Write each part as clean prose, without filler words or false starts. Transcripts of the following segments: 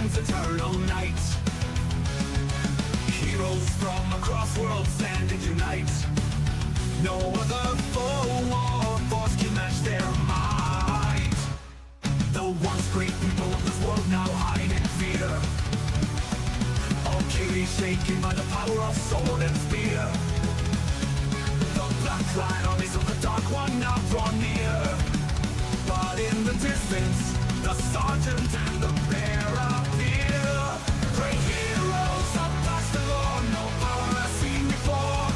sun's eternal night. Heroes from across worlds stand and unite. No other foe or force can match their might. The once great people of this world now hide in fear. All clearly shaken by the power of sword and spear. The black-clad armies of the Dark One now draw near. But in the distance, the sergeant and the bear appear. Great heroes of past the law, no power has seen before.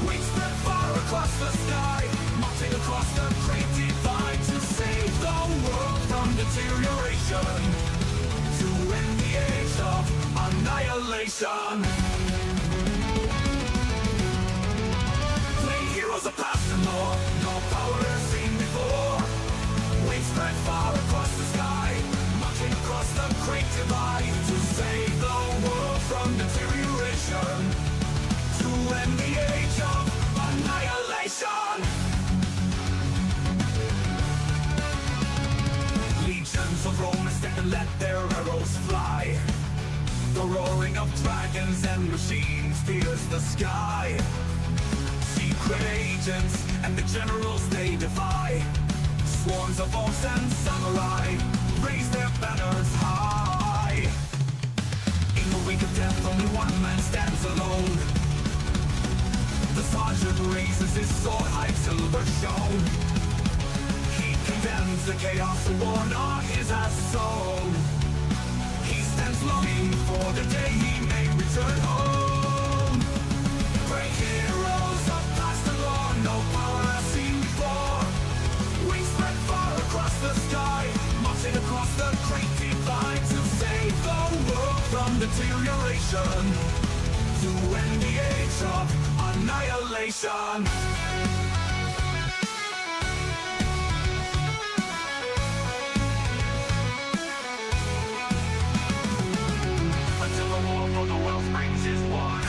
Wings spread far across the sky, marching across the great divide to save the world from deterioration, to end the age of annihilation. Great heroes of past the law, no power has seen before. Wings spread far across the sky, marching across the great divide to save the world from deterioration, to end the age of annihilation. Legions of Romans stand and let their arrows fly. The roaring of dragons and machines fills the sky. Secret agents and the generals they defy. Swarms of orcs and samurai raise their banners high. In the wake of death, only one man stands alone. The sergeant raises his sword, high silver shone. He condemns the chaos and war not his has sown. He stands longing for the day he may return home. Great heroes of past and law, no power has seen before. Wings spread far across the sky, marching across the great divide to save the world from deterioration, to end the age of annihilation. Until the war for the world springs is won,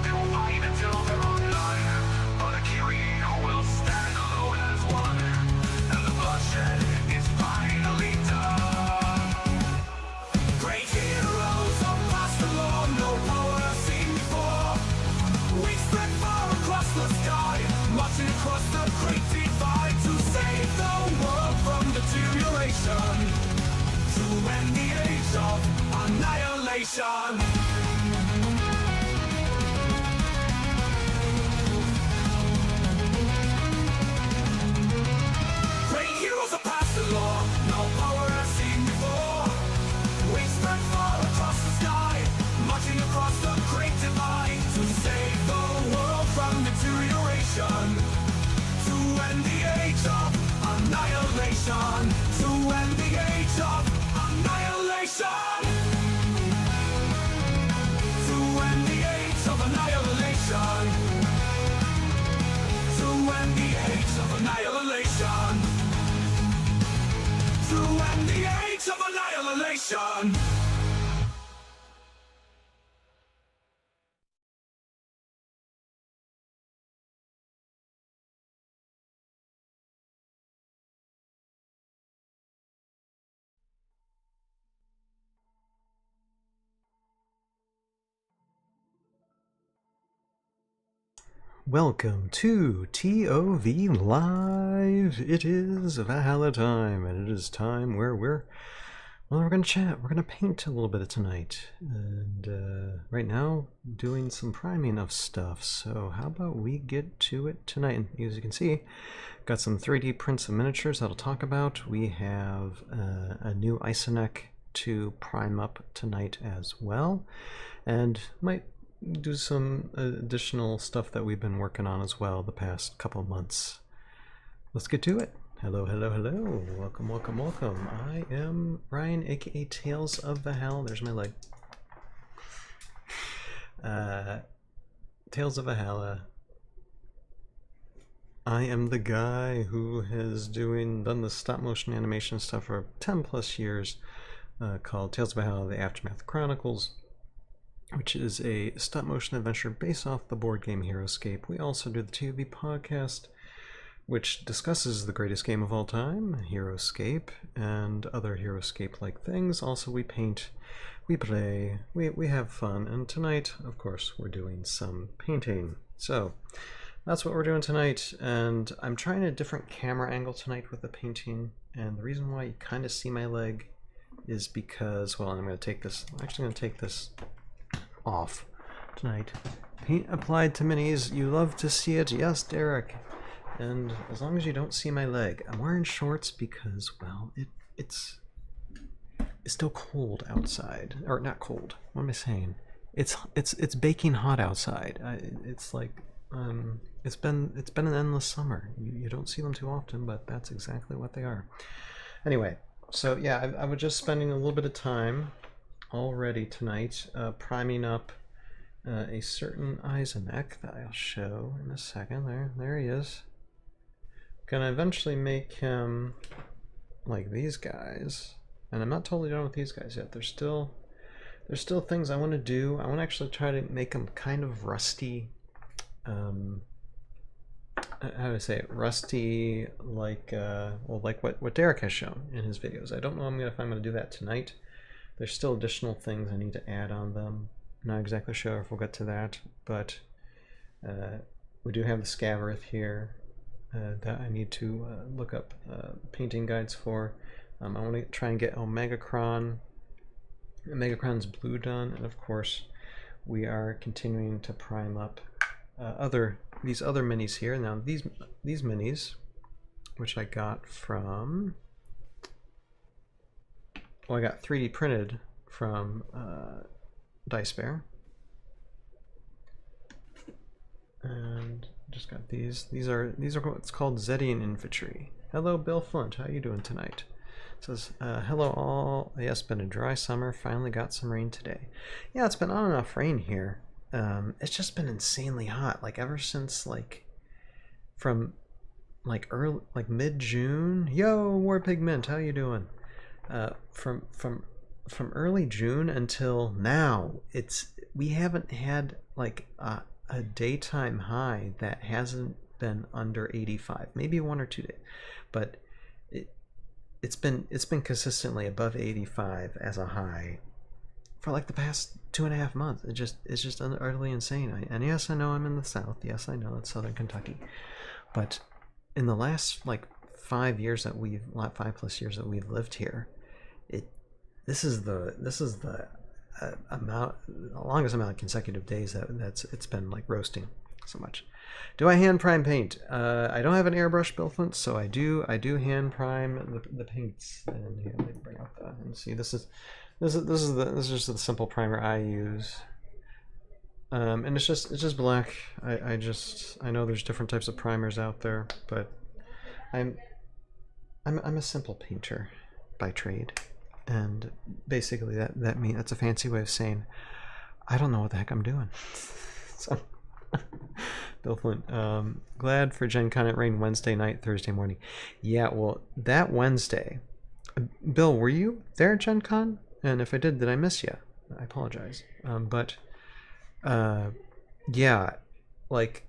they will fight until there are none, but a king who will stand alone as one, and the bloodshed is finally done. Great heroes of past the law, no power has seen before. We spread far across the sky, marching across the great divide to save the world from deterioration, to end the age of annihilation. Great heroes of past the law, no power has seen before. Wings spread far across the sky, marching across the great divide to save the world from deterioration, to end the age of annihilation, to end the age of annihilation, to end the age of annihilation, to end the age of annihilation, to end the age of annihilation. Welcome to ToV Live. It is Valhalla time, and it is time where we're gonna chat. We're gonna paint a little bit tonight, and right now doing some priming of stuff. So how about we get to it tonight? And as you can see, got some 3D prints of miniatures that I'll talk about. We have a new Eiseneks to prime up tonight as well, and might do some additional stuff that we've been working on as well the past couple months. Let's get to it. Hello, hello, hello. Welcome, welcome, welcome. I am Ryan, aka Tales of Valhalla. There's my leg. Tales of Valhalla. I am the guy who has done the stop motion animation stuff for 10 plus years, called Tales of Valhalla: The Aftermath Chronicles, which is a stop motion adventure based off the board game Heroscape. We also do the ToV podcast, which discusses the greatest game of all time, Heroscape, and other Heroscape-like things. Also, we paint, we play, we have fun, and tonight, of course, we're doing some painting. So, that's what we're doing tonight, and I'm trying a different camera angle tonight with the painting, and the reason why you kind of see my leg is because, well, I'm going to take this, I'm actually going to take this off tonight. Paint applied to minis, you love to see it, yes, Derek. And as long as you don't see my leg, I'm wearing shorts because, well, it's still cold outside, or not cold. What am I saying? It's baking hot outside. It's like it's been an endless summer. You don't see them too often, but that's exactly what they are. Anyway, so yeah, I was just spending a little bit of time already tonight priming up a certain Eisenek that I'll show in a second. There he is. Gonna eventually make him like these guys, and I'm not totally done with these guys yet. There's still things I want to do. I want to actually try to make them kind of rusty. How do I say it? Rusty, like well, like what Derek has shown in his videos. I don't know if I'm gonna do that tonight. There's still additional things I need to add on them. Not exactly sure if we'll get to that, but we do have the Scavarith here. That I need to look up painting guides for. I want to try and get Omegacron's blue done, and of course we are continuing to prime up these other minis here. Now these minis, which I got from, well, I got 3D printed from Dice Bear, and just got these. These are what's called Zedian infantry. Hello, Bill Flint. How you doing tonight? It says, hello all. Yes, been a dry summer. Finally got some rain today. Yeah, it's been on and off rain here. It's just been insanely hot. Like ever since from mid-June. Yo, War Pigment. How you doing? From early June until now, we haven't had like a daytime high that hasn't been under 85, maybe 1 or 2 days, but it's been consistently above 85 as a high for like the past 2.5 months. It's just utterly insane. And yes, I know I'm in the South. Yes, I know it's Southern Kentucky, but in the last like 5 years that 5+ years that we've lived here, this is the longest amount of consecutive days it's been like roasting so much. Do I hand prime paint? I don't have an airbrush, Bill Flint, so I do hand prime the paints. And here, let me bring out that and see. This is just the simple primer I use, and it's just black. I know there's different types of primers out there, but I'm a simple painter by trade. And basically that means that's a fancy way of saying I don't know what the heck I'm doing. So Bill Flint, glad for Gen Con it rained Wednesday night, Thursday morning. Yeah, well, that Wednesday, Bill, were you there at Gen Con? And if I did I miss you? I apologize. Yeah, like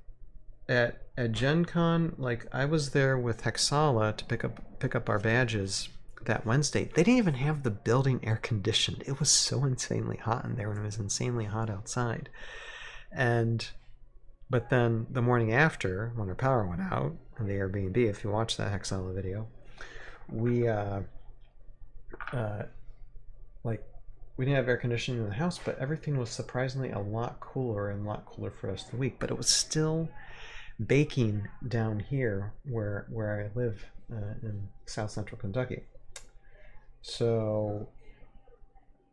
at Gen Con, like I was there with Hexala to pick up our badges that Wednesday. They didn't even have the building air conditioned. It was so insanely hot in there when it was insanely hot outside. But then the morning after, when our power went out in the Airbnb, if you watch that Hexala video, we didn't have air conditioning in the house, but everything was surprisingly a lot cooler for the rest of the week. But it was still baking down here where I live in South Central Kentucky. So,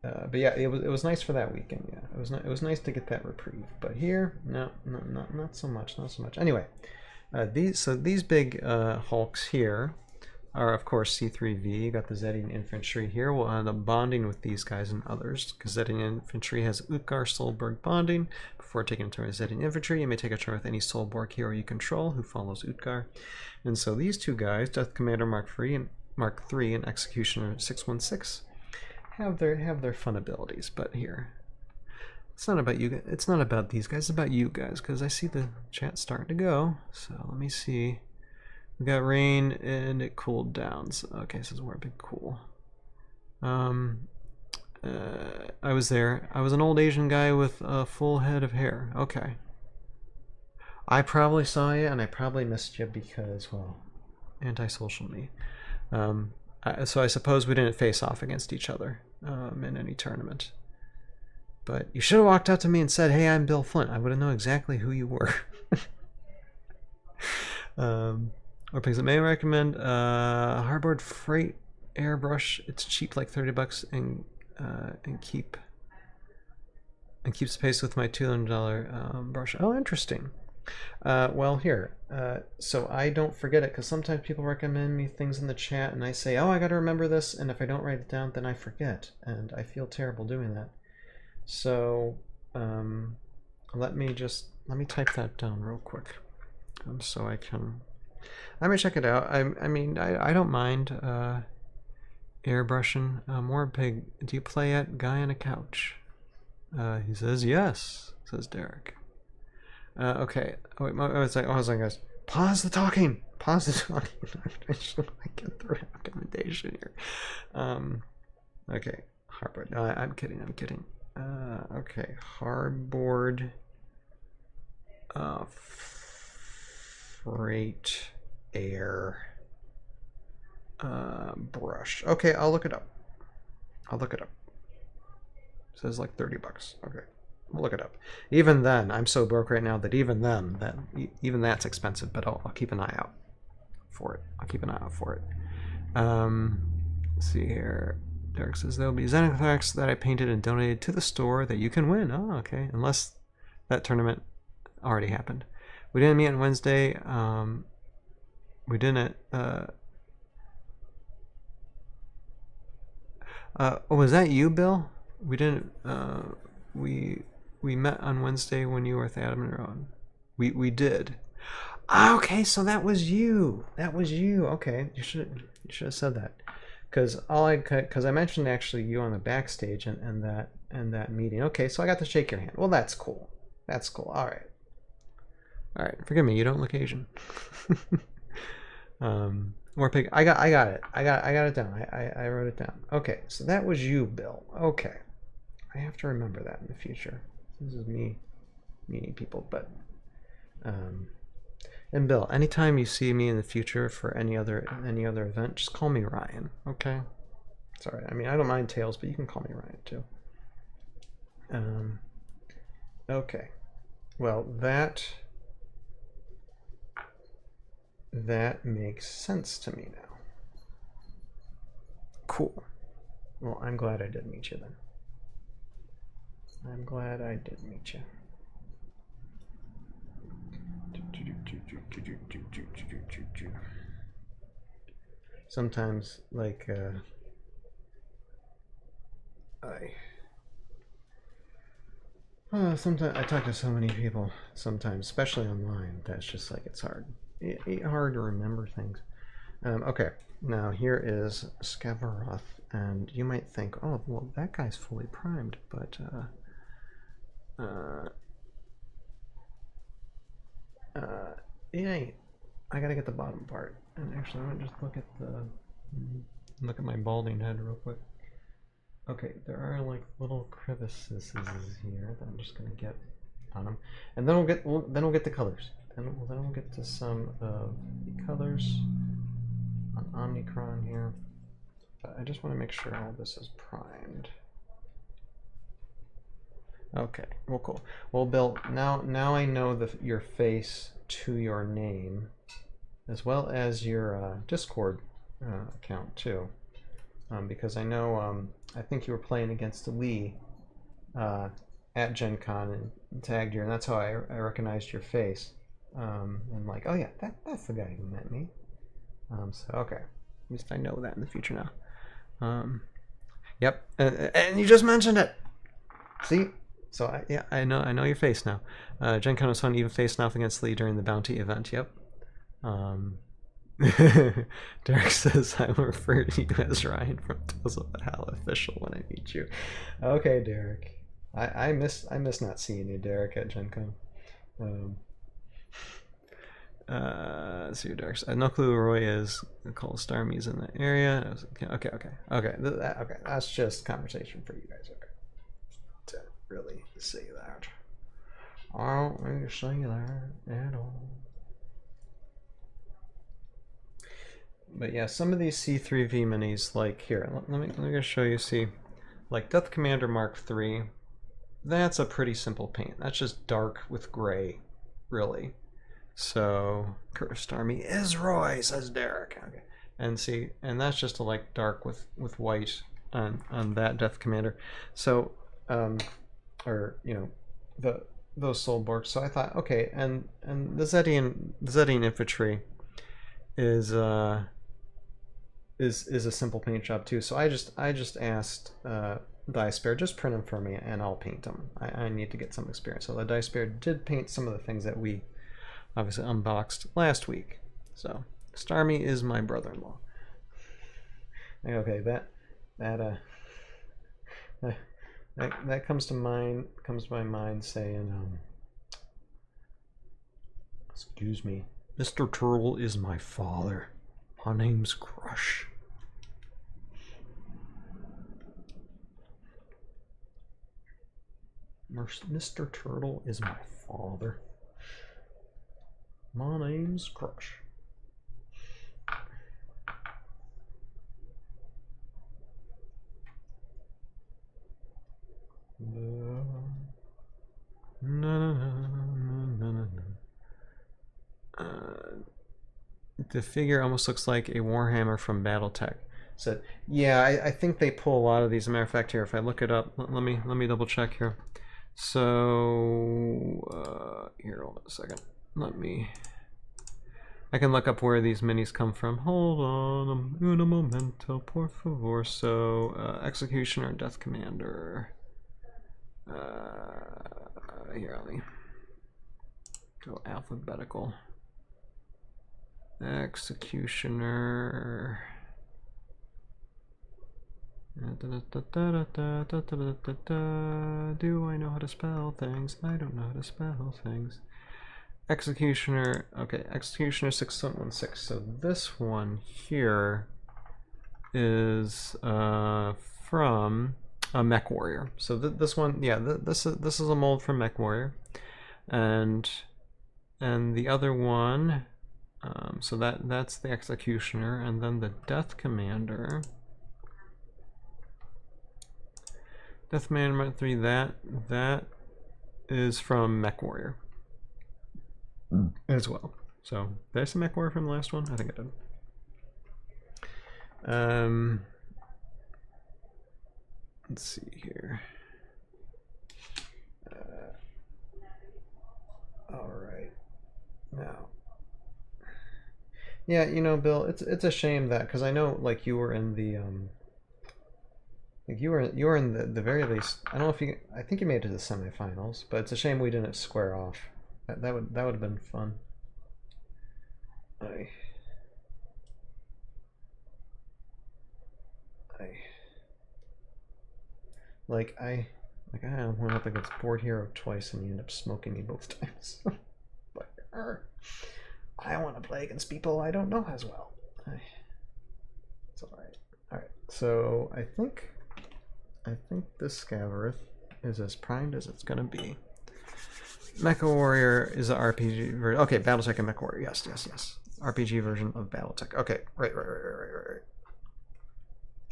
but yeah, it was nice for that weekend. Yeah, it was nice to get that reprieve. But here, not so much, Anyway, these big hulks here are of course C3V. You got the Zedian infantry here. We'll end up bonding with these guys and others because Zedian infantry has Utgar Solberg bonding. Before taking a turn with Zedian infantry, you may take a turn with any Solborg hero you control who follows Utgar. And so these two guys, Death Commander Mark III and Executioner 616, have their fun abilities. But here, it's not about you guys. It's not about these guys. It's about you guys, because I see the chat starting to go. So let me see We got rain and it cooled down. So, okay, so it's more big cool. I was there. I was an old Asian guy with a full head of hair. Okay. I probably saw you and I probably missed you because, well, antisocial me. So I suppose we didn't face off against each other in any tournament. But you should have walked up to me and said, "Hey, I'm Bill Flint." I would have known exactly who you were. Or things that may recommend hardboard freight airbrush. It's cheap, like $30, and keeps pace with my $200 brush. Oh, interesting. Well, here. So I don't forget it, because sometimes people recommend me things in the chat, and I say, "Oh, I got to remember this," and if I don't write it down, then I forget, and I feel terrible doing that. So let me type that down real quick, so I can. Let me check it out. I mean, I don't mind airbrushing. More pig. Do you play at Guy on a Couch? He says yes. Says Derek. Okay. Oh, wait, I was like, guys, pause the talking. Pause the talking. I just want to get the recommendation here. Okay. Hardboard. No, I'm kidding. I'm kidding. Okay. Hardboard. Freight air brush. Okay, I'll look it up. It says like $30. Okay, we'll look it up. Even then, I'm so broke right now that even that's expensive. But I'll keep an eye out for it. Let's see here. Derek says there'll be Eiseneks that I painted and donated to the store that you can win. Oh, okay. Unless that tournament already happened. We didn't meet on Wednesday. We didn't. Was that you, Bill? We didn't. We met on Wednesday when you were with Adam and Ron. We did. Okay, so that was you. Okay, you should have said that. Because I mentioned actually you on the backstage and that meeting. Okay, so I got to shake your hand. Well, that's cool. All right. Forgive me. You don't look Asian. More pig. I got it. I got it down. I wrote it down. Okay, so that was you, Bill. Okay, I have to remember that in the future. This is me meeting people, but and Bill, anytime you see me in the future for any other event, just call me Ryan. Okay. Sorry. I mean, I don't mind Tails, but you can call me Ryan too. Okay. Well, that makes sense to me now. Cool. Well, I'm glad I did meet you then. Sometimes, like, sometimes I talk to so many people, sometimes, especially online, that's just like, it's hard. It's hard to remember things. Okay, now here is Skavaroth, and you might think, oh, well, that guy's fully primed, but yeah, I gotta get the bottom part. And actually, I'm gonna just look at my balding head real quick. Okay, there are like little crevices here that I'm just gonna get on them, and then we'll get the colors. Then we'll get to some of the colors on Omegacron here. But I just want to make sure all this is primed. Okay, well, cool. Well, Bill, now I know your face to your name, as well as your Discord account too, because I know I think you were playing against Lee at Gen Con and tagged you, and that's how I recognized your face. I'm like, oh yeah, that's the guy who met me. So okay, at least I know that in the future now. Yep, and you just mentioned it. See, so I know your face now. Gen Con was fun, even facing off against Lee during the bounty event. Yep. Derek says I will refer to you as Ryan from Tales of the Hell official when I meet you. Okay, Derek. I miss not seeing you, Derek, at Gen Con. Let's see who Dark. I have no clue who Roy is. The Cold Star Me's in the area. Okay. Okay. That's just conversation for you guys. Okay. To really say that. I don't really say that at all. But yeah, some of these C3V minis, like here, let me just show you. See, like Death Commander Mark III. That's a pretty simple paint. That's just dark with gray, really. So Cursed Army is Roy, says Derek. Okay, and see, and that's just a like dark with white on that Death Commander. So, or you know, those Soulborgs. So I thought, okay, and the Zedian infantry is a simple paint job too. So I just asked Dice-Bear, just print them for me and I'll paint them. I need to get some experience. So the Dice-Bear did paint some of the things that we obviously unboxed last week. So Starmie is my brother-in-law. Okay, that comes to mind. Comes to my mind saying, "Excuse me, Mr. Turtle is my father. My name's Crush." Mr. Turtle is my father. My name's Crush. The figure almost looks like a Warhammer from BattleTech. Said, yeah, I think they pull a lot of these. As a matter of fact, here, if I look it up, let me double check here. So here, hold on a second. I can look up where these minis come from. Hold on, un momento, por favor. So Executioner, Death Commander. Here, let me go alphabetical. Executioner. Do I know how to spell things? I don't know how to spell things. Executioner, okay, Executioner 6116. So this one here is from a Mech Warrior. So this one, yeah, this is a mold from Mech Warrior, and the other one, so that's the Executioner, and then the Death Commander. Death Commander 3, that is from Mech Warrior as well. So did I say Mech Warrior from the last one? I think I did. Let's see here. All right. Now, yeah, you know, Bill, it's a shame that, because I know like you were in the like you were in the very least. I don't know if you. I think you made it to the semifinals, but it's a shame we didn't square off. That would have been fun. I went up against Board Hero twice and he ended up smoking me both times. But I want to play against people I don't know as well. It's alright. Alright, so I think this Scavarith is as primed as it's gonna be. Mecha Warrior is an RPG version. Okay, BattleTech and Mecha Warrior. Yes. RPG version of BattleTech. Okay, right.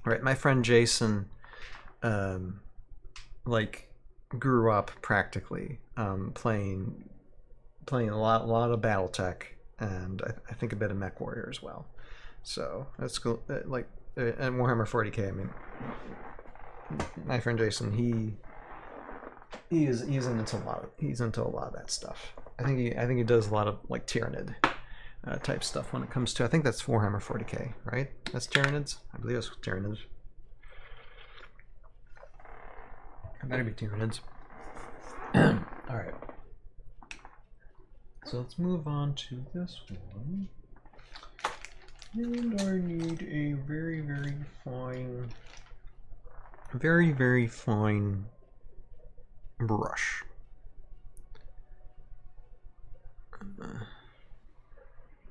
Right, my friend Jason, like, grew up practically playing a lot of BattleTech, and I think a bit of Mech Warrior as well. So that's cool. Like, and Warhammer 40k. I mean, my friend Jason, he's into a lot of that stuff. I think he does a lot of like Tyrannid type stuff when it comes to, I think that's Warhammer 40k, right? That's Tyrannids? I believe it's Tyrannids. It better be Tyrannids. Alright. So let's move on to this one. And I need a very fine brush.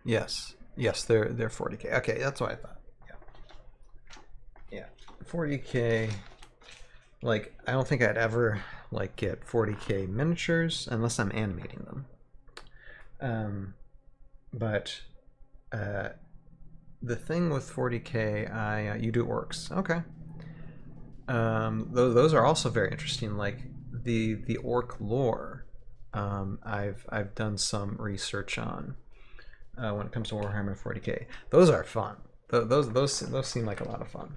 Yes. Yes, they're 40K. Okay, that's what I thought. Yeah. Yeah. 40K. Like, I don't think I'd ever like get 40K miniatures unless I'm animating them. But the thing with 40K, you do orcs. Okay. Those are also very interesting. Like the orc lore, I've done some research on when it comes to Warhammer 40K. Those are fun. Those seem like a lot of fun.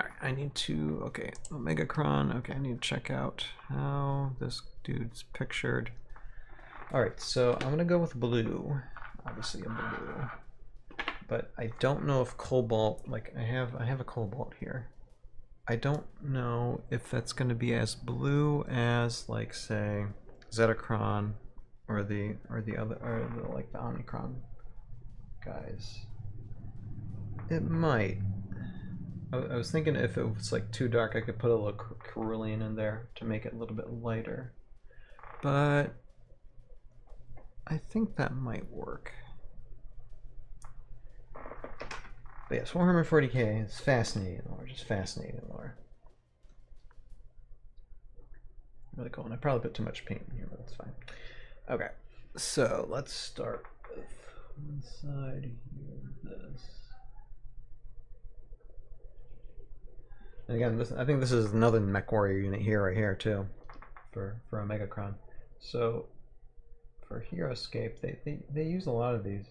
All right, I need to. Okay, Omegacron. Okay, I need to check out how this dude's pictured. All right, so I'm gonna go with blue. Obviously a blue, but I don't know if cobalt. Like I have a cobalt here. I don't know if that's going to be as blue as, like, say, Zetacron or the other, or like the Omicron guys. It might. I was thinking if it was like too dark, I could put a little cerulean in there to make it a little bit lighter. But I think that might work. But yes, Warhammer 40K is fascinating lore, just fascinating lore. Really cool, and I probably put too much paint in here, but that's fine. Okay, so let's start with one side here, this. And again, I think this is another Mech Warrior unit here, right here, too, for Omegacron. So, for Heroscape, they use a lot of these.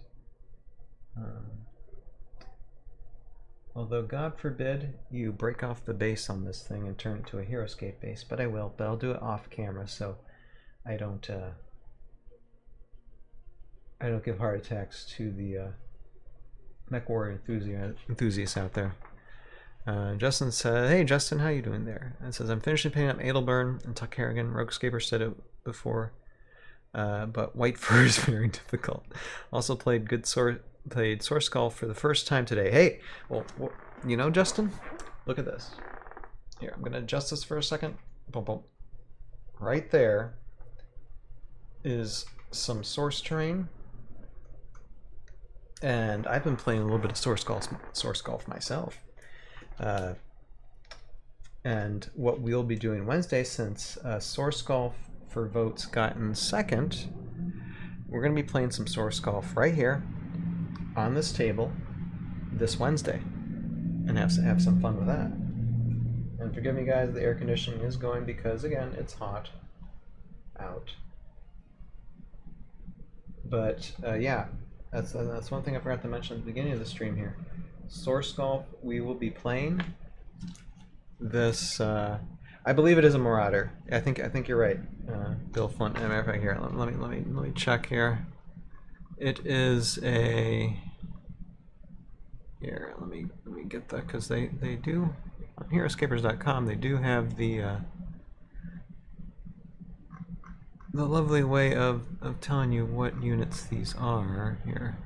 Although, God forbid you break off the base on this thing and turn it to a Heroscape base, but I will. But I'll do it off camera, so I don't give heart attacks to the Mech Warrior enthusiasts out there. Justin said, "Hey Justin, how you doing there?" And says, "I'm finishing painting up Adelburn and Tuck Harrigan. Roguescaper said it before, but white fur is very difficult. Also played Source Golf for the first time today. Hey, well, you know, Justin, look at this. Here, I'm gonna adjust this for a second. Boom, boom. Right there is some source terrain, and I've been playing a little bit of Source Golf myself. And what we'll be doing Wednesday, since Source Golf for votes gotten second, we're going to be playing some Source Golf right here on this table this Wednesday and have some fun with that. And forgive me guys, the air conditioning is going because again, it's hot out. But yeah, that's one thing I forgot to mention at the beginning of the stream here. Source Golf, we will be playing this. I believe it is a Marauder. I think you're right, Bill Flint. As a matter of fact, here, let me check here. It is a. Here, let me get that, because they do on Heroscapers.com. They do have the lovely way of telling you what units these are here.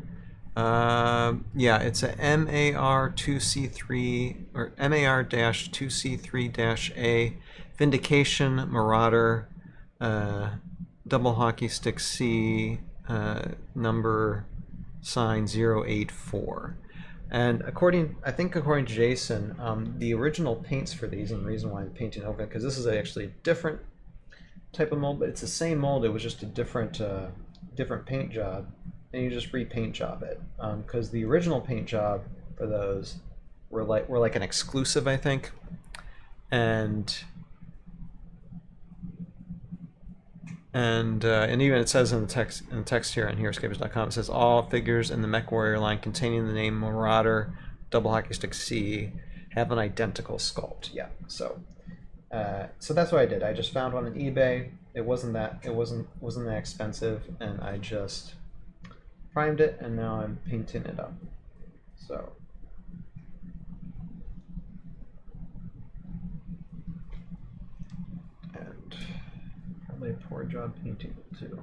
Yeah, it's a MAR2C3 or MAR-2C3-A Vindication Marauder, double hockey stick C, number sign 084. And I think according to Jason, the original paints for these, and the reason why I'm painting over it, because this is actually a different type of mold, but it's the same mold. It was just a different paint job, and you just repaint job it. Because the original paint job for those were like an exclusive, I think, and even it says in the text here on Heroscapers.com, it says all figures in the Mech Warrior line containing the name Marauder double hockey stick C have an identical sculpt. Yeah, so that's what I did. I just found one on eBay. It wasn't that expensive, and I just primed it, and now I'm painting it up. So. And probably a poor job painting it too.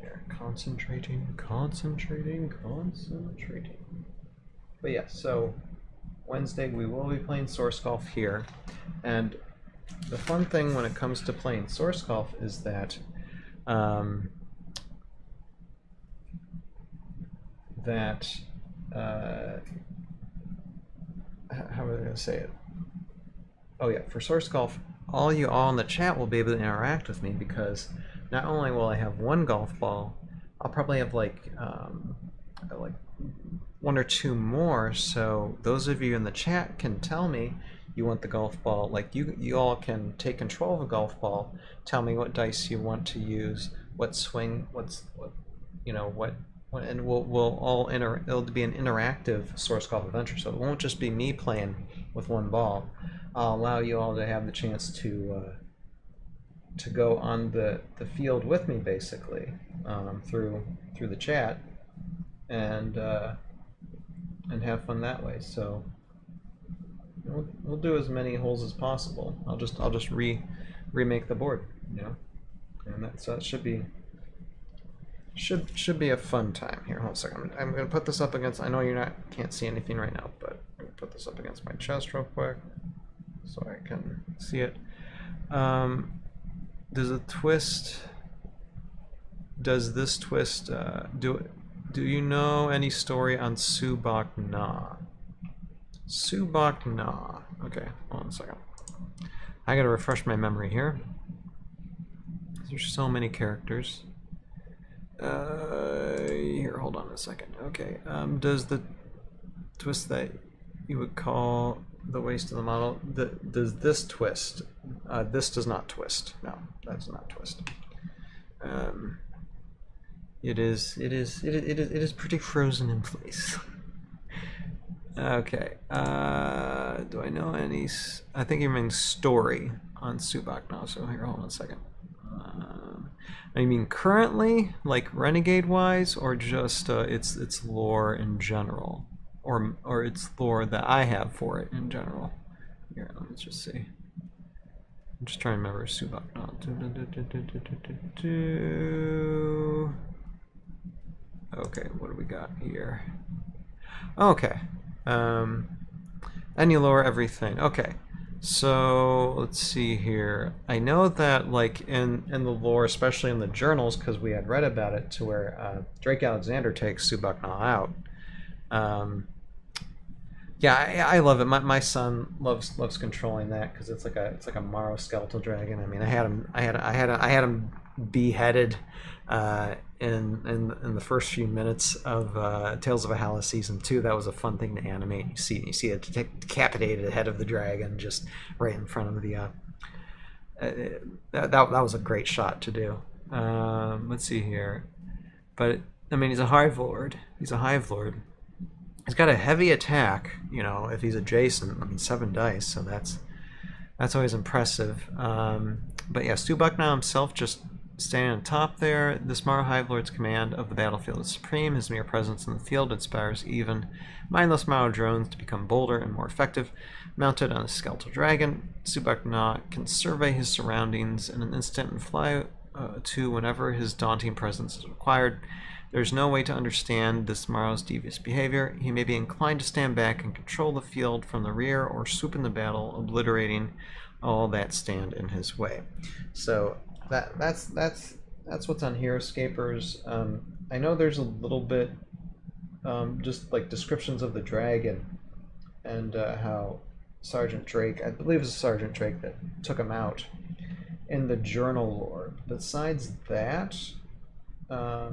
here. Concentrating. But yeah, so Wednesday we will be playing Source Golf here, and the fun thing when it comes to playing Source Golf is that how am I going to say it? Oh yeah, for Source Golf, all you all in the chat will be able to interact with me, because not only will I have one golf ball, I'll probably have like one or two more. So those of you in the chat can tell me you want the golf ball. Like you all can take control of a golf ball, tell me what dice you want to use, what swing, what and we'll all it'll be an interactive Source Golf adventure. So it won't just be me playing with one ball. I'll allow you all to have the chance to go on the field with me, basically, through the chat, and have fun that way. So we'll do as many holes as possible. I'll just remake the board, and that should be a fun time. Here, hold on a second. I'm gonna put this up against. I know can't see anything right now, but I'm gonna put this up against my chest real quick so I can see it. Does this twist do you know any story on Subak Na? Subak Na. Okay, hold on a second. I gotta refresh my memory here. There's so many characters. Here, hold on a second. Okay, does the twist that you would call the waist of the model, does this twist? This does not twist. No, that does not twist. It is pretty frozen in place. Okay. Do I know any? I think you mean story on Subak now. So here, hold on a second. I mean currently, like Renegade wise, or just its lore in general, or its lore that I have for it in general. Here, let's just see. I'm just trying to remember Subak now. Okay, what do we got here? Okay. Any lore, everything. Okay. So let's see here. I know that like in the lore, especially in the journals, because we had read about it, to where Drake Alexander takes Subak Na out. Yeah, I love it. My son loves controlling that, because it's like a Morrow skeletal dragon. I mean, I had him beheaded in the first few minutes of Tales of Valhalla season 2. That was a fun thing to animate. You see a decapitated head of the dragon just right in front of the. That was a great shot to do. Let's see here, but I mean, he's a hive lord. He's got a heavy attack, if he's adjacent. I mean, 7 dice, so that's always impressive. But yeah, Subak Na himself just standing on top there. This Morrow Hive Lord's command of the battlefield is supreme. His mere presence in the field inspires even mindless Morrow drones to become bolder and more effective. Mounted on a skeletal dragon, Subak Na can survey his surroundings in an instant and fly to whenever his daunting presence is required. There's no way to understand this Morrow's devious behavior. He may be inclined to stand back and control the field from the rear, or swoop in the battle, obliterating all that stand in his way. So that's what's on Heroscapers. I know there's a little bit just like descriptions of the dragon, and how Sergeant Drake, I believe it was Sergeant Drake that took him out in the journal lore. Besides that,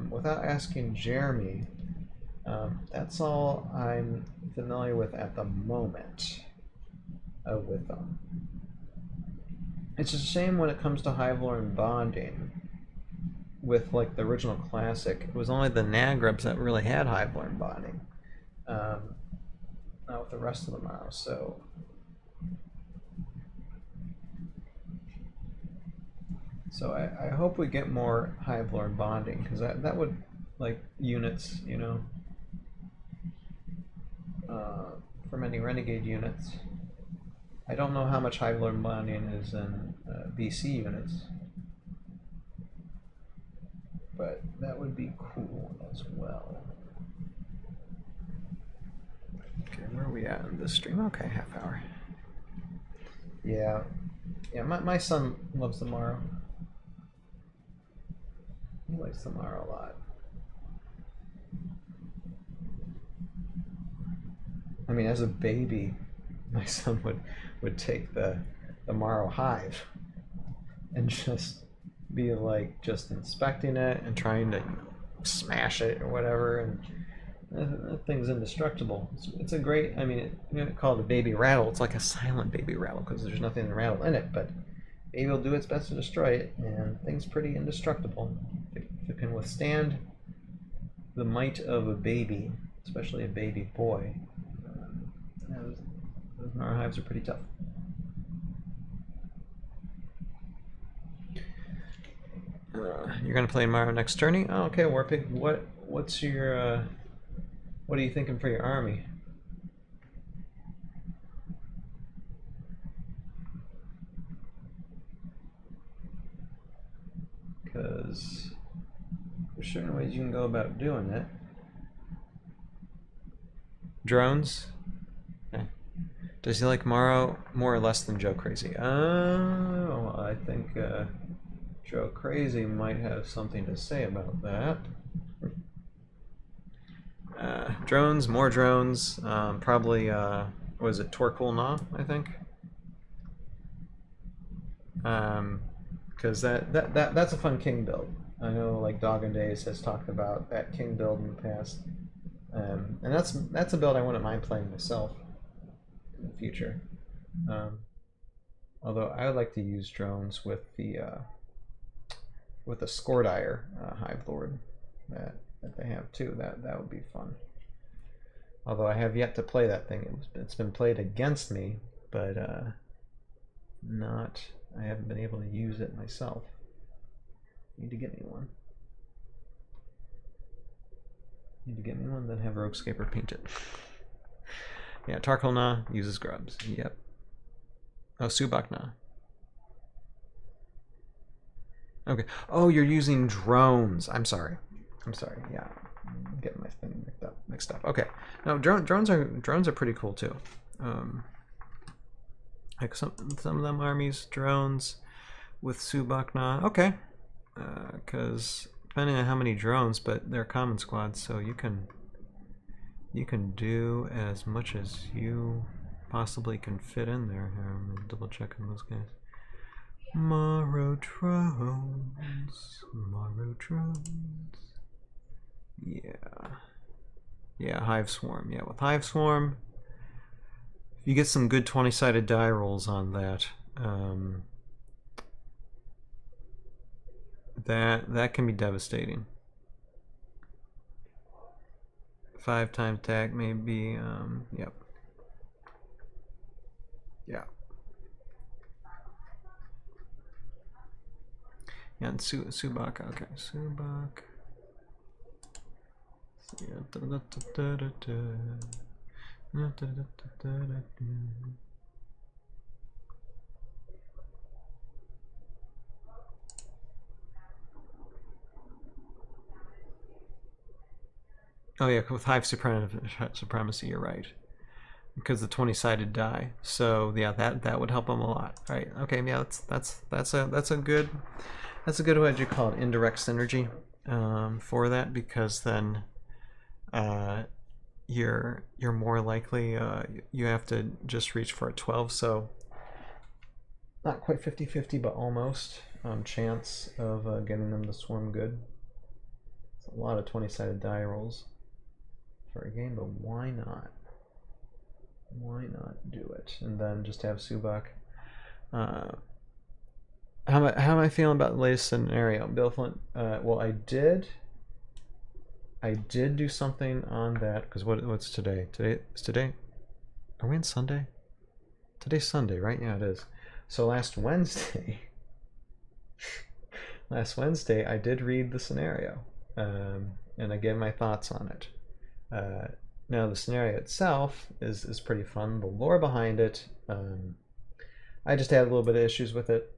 without asking Jeremy, that's all I'm familiar with at the moment with them. It's a shame when it comes to Hivlore and bonding with like the original classic. It was only the Nagrubs that really had Hivlore and bonding, not with the rest of the Morrow. So I hope we get more Hivlore and bonding, because that would, like, units, for many Renegade units. I don't know how much Hivlore and bonding is in BC units. but that would be cool as well. Okay, where are we at in this stream? Okay, half hour. Yeah, my son loves the Morrow. He likes the Morrow a lot. I mean, as a baby, my son would take the Morrow hive and just be like just inspecting it and trying to smash it or whatever, and that thing's indestructible. It's a great, I mean, you call it a baby rattle. It's like a silent baby rattle because there's nothing to rattle in it, but baby will do its best to destroy it, and thing's pretty indestructible. If it can withstand the might of a baby, especially a baby boy, those Morrow hives are pretty tough. You're gonna play Morrow next tourney? Oh, okay, Warpig. What's your what are you thinking for your army? Because there's certain ways you can go about doing it. Drones? Okay. Does he like Morrow more or less than Joe Crazy? Oh, I think Joe Crazy might have something to say about that. Drones, more drones, probably, was it Torkoal Na, I think? Because that's a fun king build. I know, like, Dog and Days has talked about that king build in the past. And that's a build I wouldn't mind playing myself in the future. Although I would like to use drones with the Scourdire Hive Lord that they have too. That would be fun. Although I have yet to play that thing. It's been played against me, but I haven't been able to use it myself. Need to get me one. Then have Roguescaper paint it. Yeah, Torkoal Na uses grubs. Yep. Oh, Subak Na. Okay. Oh, you're using drones. I'm sorry. Yeah, I'm getting my thing mixed up. Okay. No, drones are pretty cool too. Like some of them armies, drones with Subak Na. Okay. Because depending on how many drones, but they're common squads, so you can do as much as you possibly can fit in there. Here, I'm gonna double check on those guys. Morrow drones. Yeah, Hive Swarm. Yeah, with Hive Swarm, if you get some good 20-sided die rolls on that, that can be devastating. 5 times attack, maybe. Yep. Yeah. Yeah, and Subak. Okay, Subak. Oh yeah, with Hive Supremacy, you're right. Because the 20-sided die. So yeah, that would help them a lot. All right. Okay. Yeah. That's a good what you call it, indirect synergy for that, because then you're more likely you have to just reach for a 12. So not quite 50-50, but almost chance of getting them to swarm good. It's a lot of 20-sided die rolls for a game, but why not? Why not do it? And then just have Subak. How am I feeling about the latest scenario? Bill Flint, well, I did do something on that, because what's today? Today? Are we on Sunday? Today's Sunday, right? Yeah, it is. So last Wednesday, I did read the scenario, and I gave my thoughts on it. Now the scenario itself is pretty fun. The lore behind it, I just had a little bit of issues with it.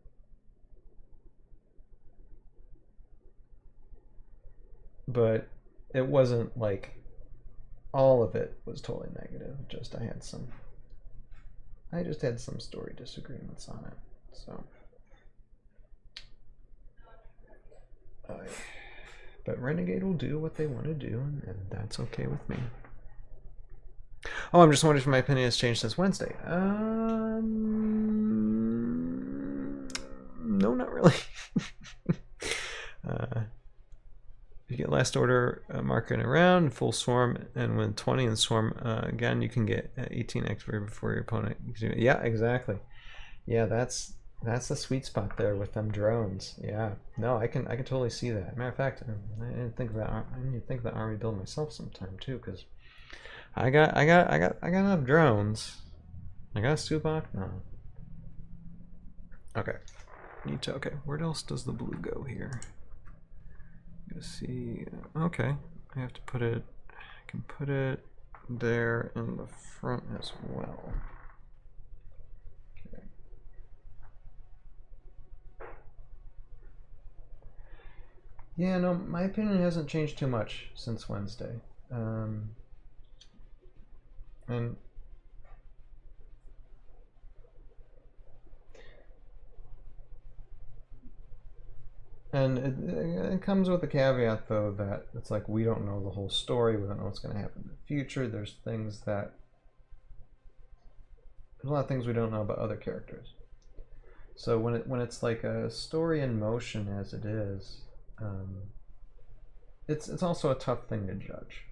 but it wasn't like all of it was totally negative. Just I just had some story disagreements on it. So, but Renegade will do what they want to do, and that's okay with me. Oh, I'm just wondering if my opinion has changed since Wednesday. No, not really. You get last order marker in a round, full swarm, and when 20 in swarm again, you can get 18 XP before your opponent. Yeah, exactly. Yeah, that's the sweet spot there with them drones. Yeah, no, I can totally see that. Matter of fact, I didn't think about I need to think about army build myself sometime too, because I got enough drones. I got a Subak? No. Okay. Okay, where else does the blue go here? Let's see. Okay, I have to put it. I can put it there in the front as well. Okay. Yeah, no, my opinion hasn't changed too much since Wednesday. And it comes with a caveat, though, that it's like we don't know the whole story. We don't know what's going to happen in the future. There's a lot of things we don't know about other characters. So when it's like a story in motion as it is, it's also a tough thing to judge.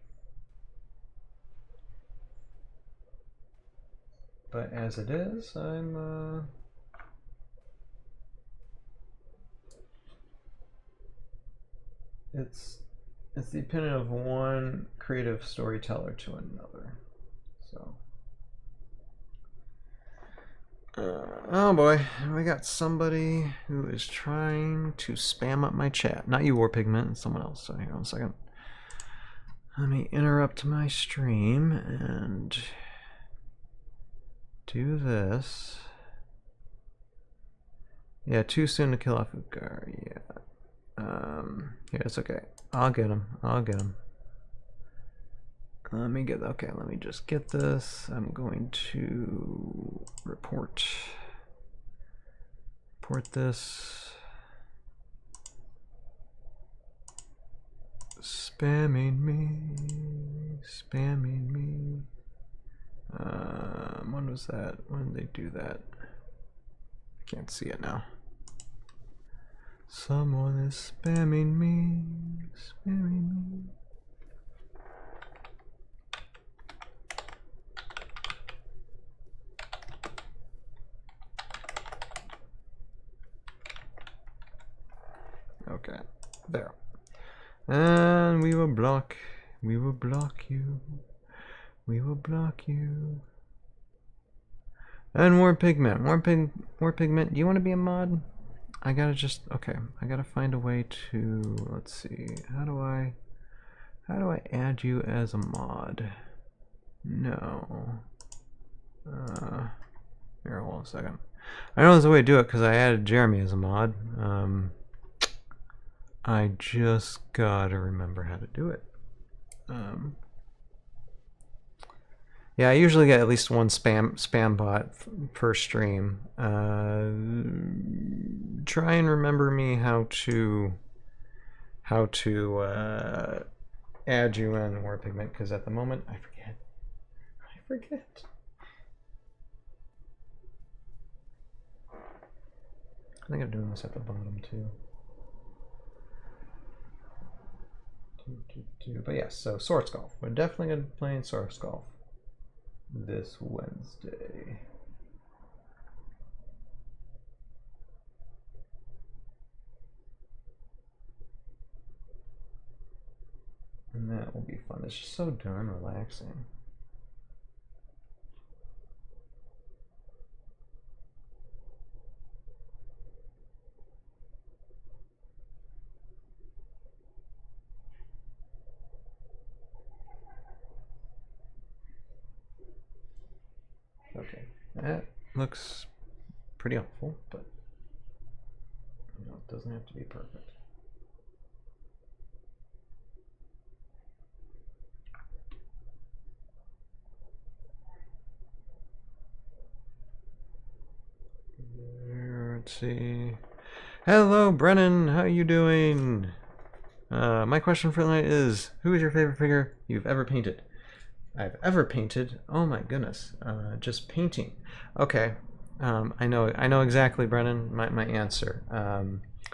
But as it is, it's the opinion of one creative storyteller to another. So, oh boy, we got somebody who is trying to spam up my chat. Not you, War Pigment, and someone else. So here, 1 second. Let me interrupt my stream and do this. Yeah, too soon to kill off Ugar. Yeah. Yeah, it's okay. I'll get him. Let me just get this. I'm going to report this. Spamming me. When was that? When did they do that? I can't see it now. Someone is spamming me. Okay, there. And we will block you. And War Pigment, do you want to be a mod? I gotta find a way to, let's see, how do I add you as a mod? No. Here, hold on a second. I know there's a way to do it because I added Jeremy as a mod. I just gotta remember how to do it. Yeah, I usually get at least one spam bot per stream. Try and remember me how to add you in War Pigment, because at the moment I forget. I think I'm doing this at the bottom too. But yes, so Swords Golf. We're definitely gonna be playing Swords Golf this Wednesday. And that will be fun. It's just so darn relaxing. Okay, that looks pretty helpful, but you know, it doesn't have to be perfect. see. Hello, Brennan. How you doing? My question for tonight is, who is your favorite figure you've ever painted? I've ever painted? Oh my goodness. Just painting. Okay. I know exactly, Brennan, my answer.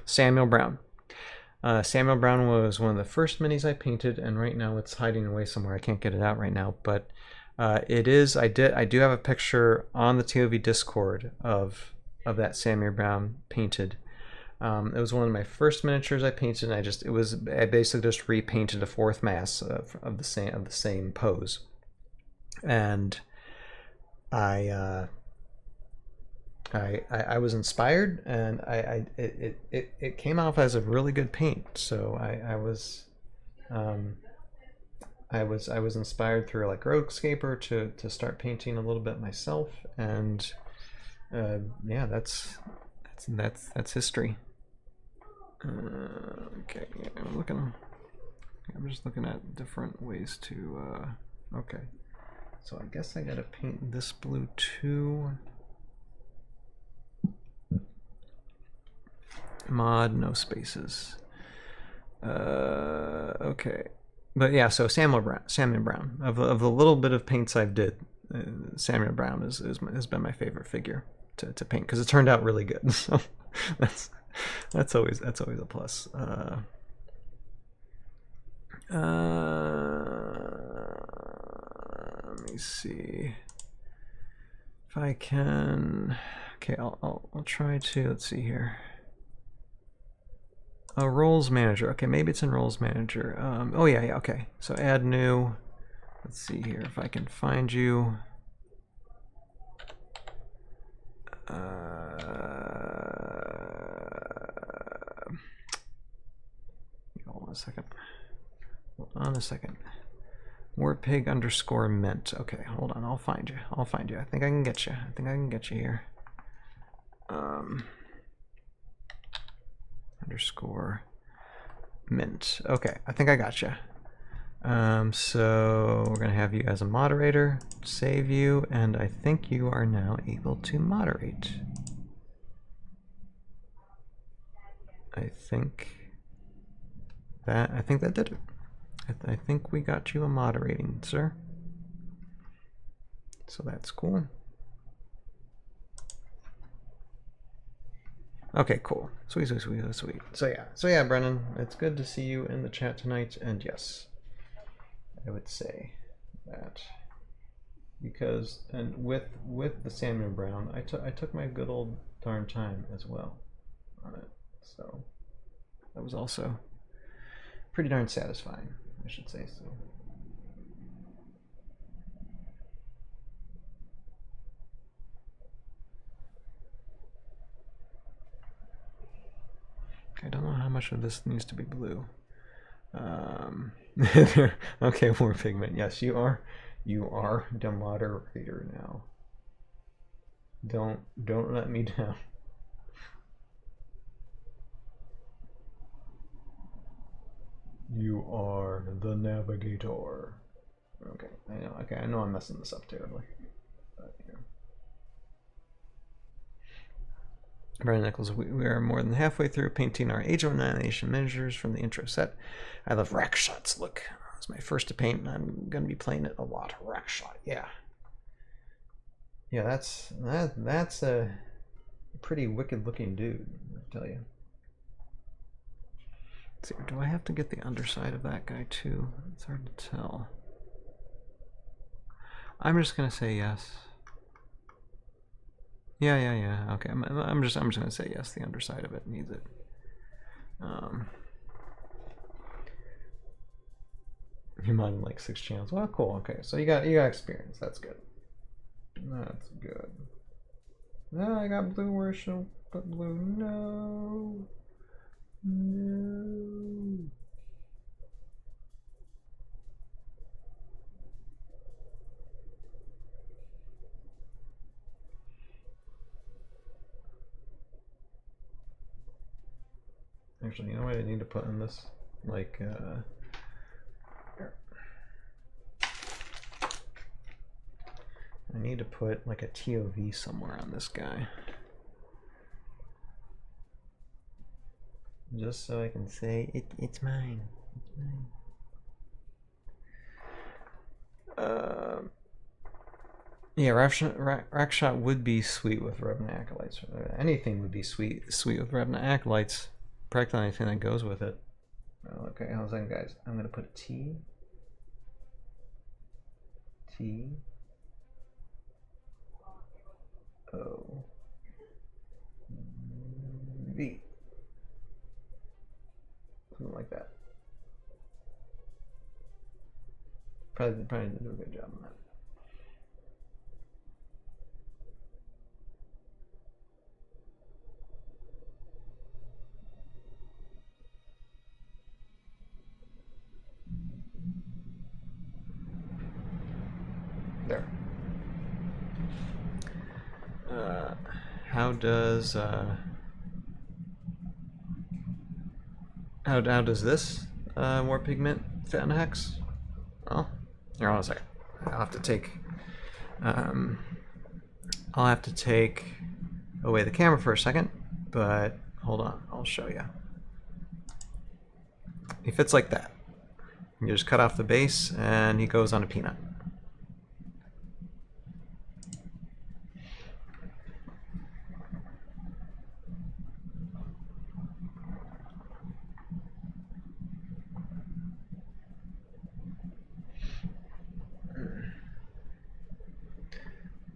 Samuel Brown. Samuel Brown was one of the first minis I painted, and right now it's hiding away somewhere. I can't get it out right now, but it is. I do have a picture on the ToV Discord of that Samuel Brown painted. It was one of my first miniatures I painted, and I basically just repainted a fourth mass of the same pose, and I was inspired, and it came off as a really good paint. So I was inspired through like Heroscape to start painting a little bit myself, and yeah, that's history. Okay, yeah, I'm just looking at different ways to. Okay, so I guess I gotta paint this blue too. Mod, no spaces. Okay, but yeah, so Samuel Brown. Of the little bit of paints I've did, Samuel Brown has been my favorite figure to paint, because it turned out really good. So that's always a plus. Let me see if I can. Okay, I'll try to. Let's see here. Roles manager. Okay, maybe it's in roles manager. Oh yeah, okay. So add new. Let's see here if I can find you. Hold on a second. Hold on a second. Warpig _ mint. Okay, hold on. I'll find you. I think I can get you. Here. _mint. Okay, I think I got you. So we're gonna have you as a moderator, save you, and I think you are now able to moderate. I think that did it. I think we got you a moderating, sir. So that's cool. Okay, cool. Sweet. So yeah, Brennan, it's good to see you in the chat tonight, and yes, I would say that because, and with the Samuel Brown, I took my good old darn time as well on it. So that was also pretty darn satisfying, I should say so. I don't know how much of this needs to be blue. Okay, more pigment. Yes, you are the moderator now. Don't let me down. You are the navigator. Okay, I know. Okay, I know I'm messing this up terribly. But, yeah. Brian Nichols, we are more than halfway through painting our Age of Annihilation miniatures from the intro set. I love rack shots. Look, it's my first to paint, and I'm gonna be playing it a lot. Rack shot, yeah. Yeah, that's a pretty wicked looking dude, I tell you. Let's see, do I have to get the underside of that guy too? It's hard to tell. I'm just gonna say yes. Yeah. Okay, I'm just gonna say yes. The underside of it needs it. You modded like 6 channels. Well, cool. Okay, so you got experience. That's good. That's good. No, I got blue. Where should I put blue? No. Actually, you know what I need to put in this? Like, here. I need to put like a ToV somewhere on this guy. Just so I can say it's mine. It's mine. Yeah, Rakshot would be sweet with Revenant Acolytes. Anything would be sweet with Revenant Acolytes. Practically anything that goes with it. Okay, how's that, guys? I'm gonna put a T. O. V. Something like that. Probably didn't do a good job on that. There. How does this more pigment fit on a hex? Well, here, hold on a second. I'll have to take away the camera for a second, but hold on, I'll show you. He fits like that. You just cut off the base and he goes on a peanut.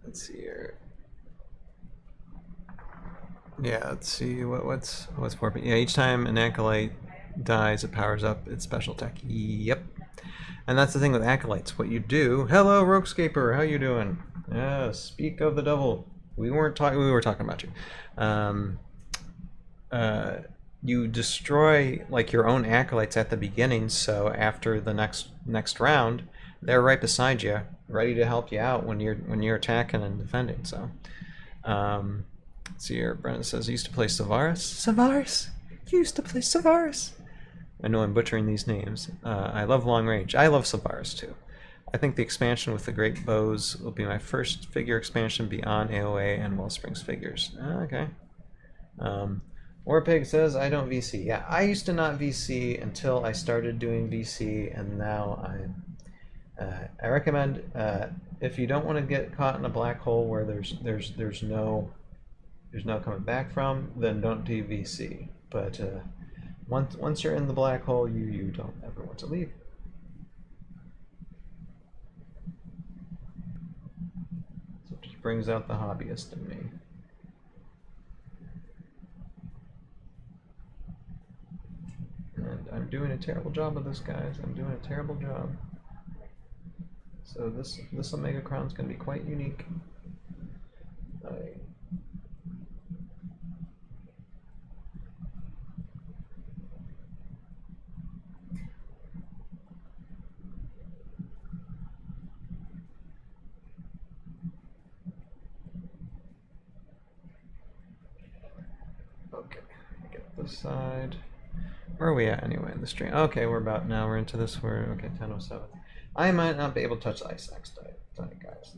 Let's see here. Yeah, let's see what's more. Yeah, each time an acolyte dies, it powers up its special tech. Yep. And that's the thing with acolytes. What you do. Hello, Roguescaper. How you doing? Yeah. Speak of the devil. We were talking about you. You destroy like your own acolytes at the beginning, so after the next round, they're right beside you, ready to help you out when you're attacking and defending. So, let's see here. Brennan says, "I used to play Savaris." Savaris. You used to play Savaris. I know I'm butchering these names. I love long range. I love Savaris too. I think the expansion with the Great Bows will be my first figure expansion beyond AOA and Wellsprings figures. Okay. Warpig says, I don't VC. Yeah, I used to not VC until I started doing VC, and now I recommend if you don't want to get caught in a black hole where there's no coming back from, then don't do VC. But once you're in the black hole, you don't ever want to leave. So it just brings out the hobbyist in me. And I'm doing a terrible job of this, guys. I'm doing a terrible job. So this Omegacron is going to be quite unique. Okay, get this side. Where are we at anyway in the stream? Okay, we're into this. Okay, 10:07. I might not be able to touch the Eiseneks tonight, guys.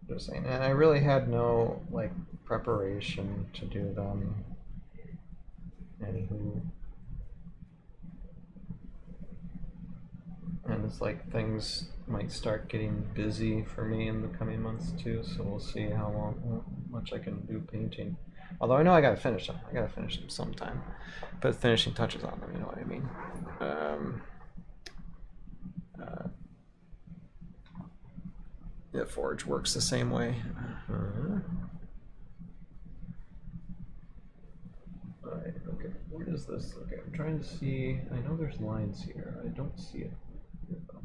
Just saying. And I really had no like preparation to do them. Anywho. And it's like things might start getting busy for me in the coming months too, so we'll see how much I can do painting. Although I know I gotta finish them. I gotta finish them sometime. Put finishing touches on them, you know what I mean. Yeah, Forge works the same way. Alright, okay. What is this? Okay, I'm trying to see. I know there's lines here. I don't see it. Here, though.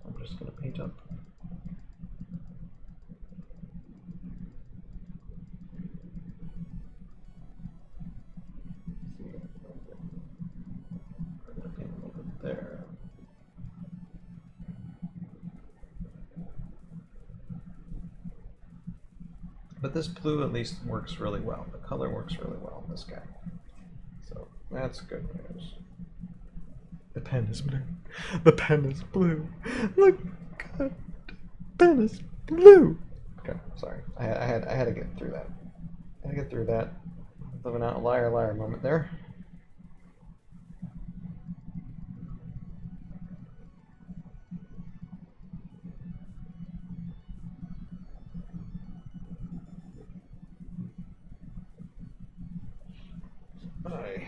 So I'm just gonna paint up. There. But this blue at least works really well. The color works really well on this guy. So that's good news. The pen is blue. The pen is blue. Look, God, the pen is blue. Okay, sorry. I had to get through that. I had to get through that. Living out a liar liar moment there. Hi.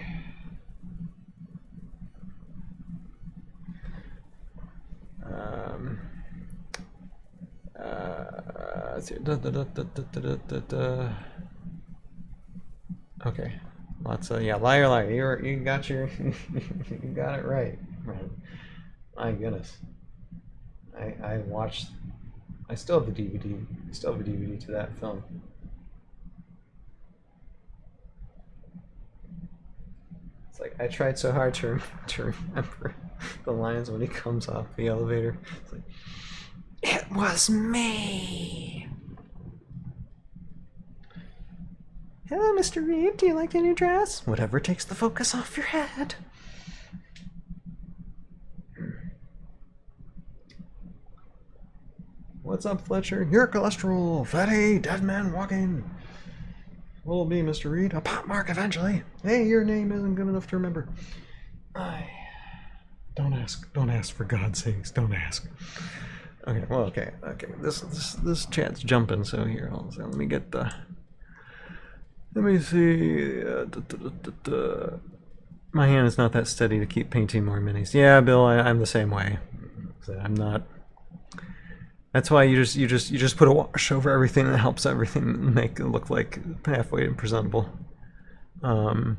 Okay, lots of liar liar. You got your you got it right. My goodness, I watched. I still have the DVD. I still have a DVD to that film. It's like I tried so hard to remember the lines when he comes off the elevator. It's like, it was me. Hello, Mr. Reed. Do you like the new dress? Whatever takes the focus off your head. What's up, Fletcher? Your cholesterol, fatty, dead man walking. What'll be, Mr. Reed? A pop mark eventually. Hey, your name isn't good enough to remember. Don't ask for God's sakes. Don't ask. Okay, well, okay. This chat's jumping. So here, let me get the. Let me see. My hand is not that steady to keep painting more minis. Yeah, Bill, I'm the same way. I'm not. That's why you just put a wash over everything that helps everything make it look like halfway presentable. Okay,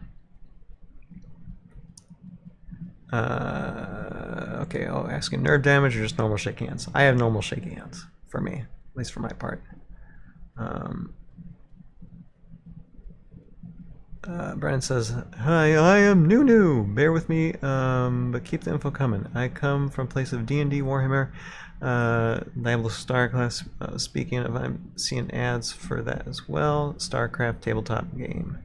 I'll ask you nerve damage or just normal shaky hands. I have normal shaky hands for me, at least for my part. Brian says, "Hi, I am new. Bear with me, but keep the info coming. I come from a place of D&D Warhammer, Label Starclass. Speaking of, I'm seeing ads for that as well. StarCraft tabletop game.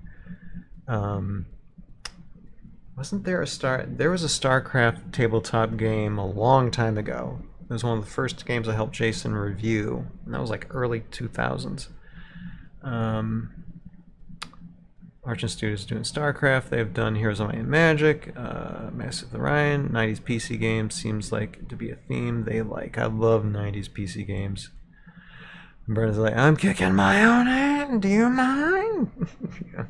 Wasn't there There was a StarCraft tabletop game a long time ago. It was one of the first games I helped Jason review, and that was like early 2000s. Archon Studios doing StarCraft. They've done Heroes of Might and Magic, Massive the Ryan. 90s PC games seems like to be a theme they like. I love 90s PC games. And Brendan's like, I'm kicking my own hand. Do you mind? Yeah.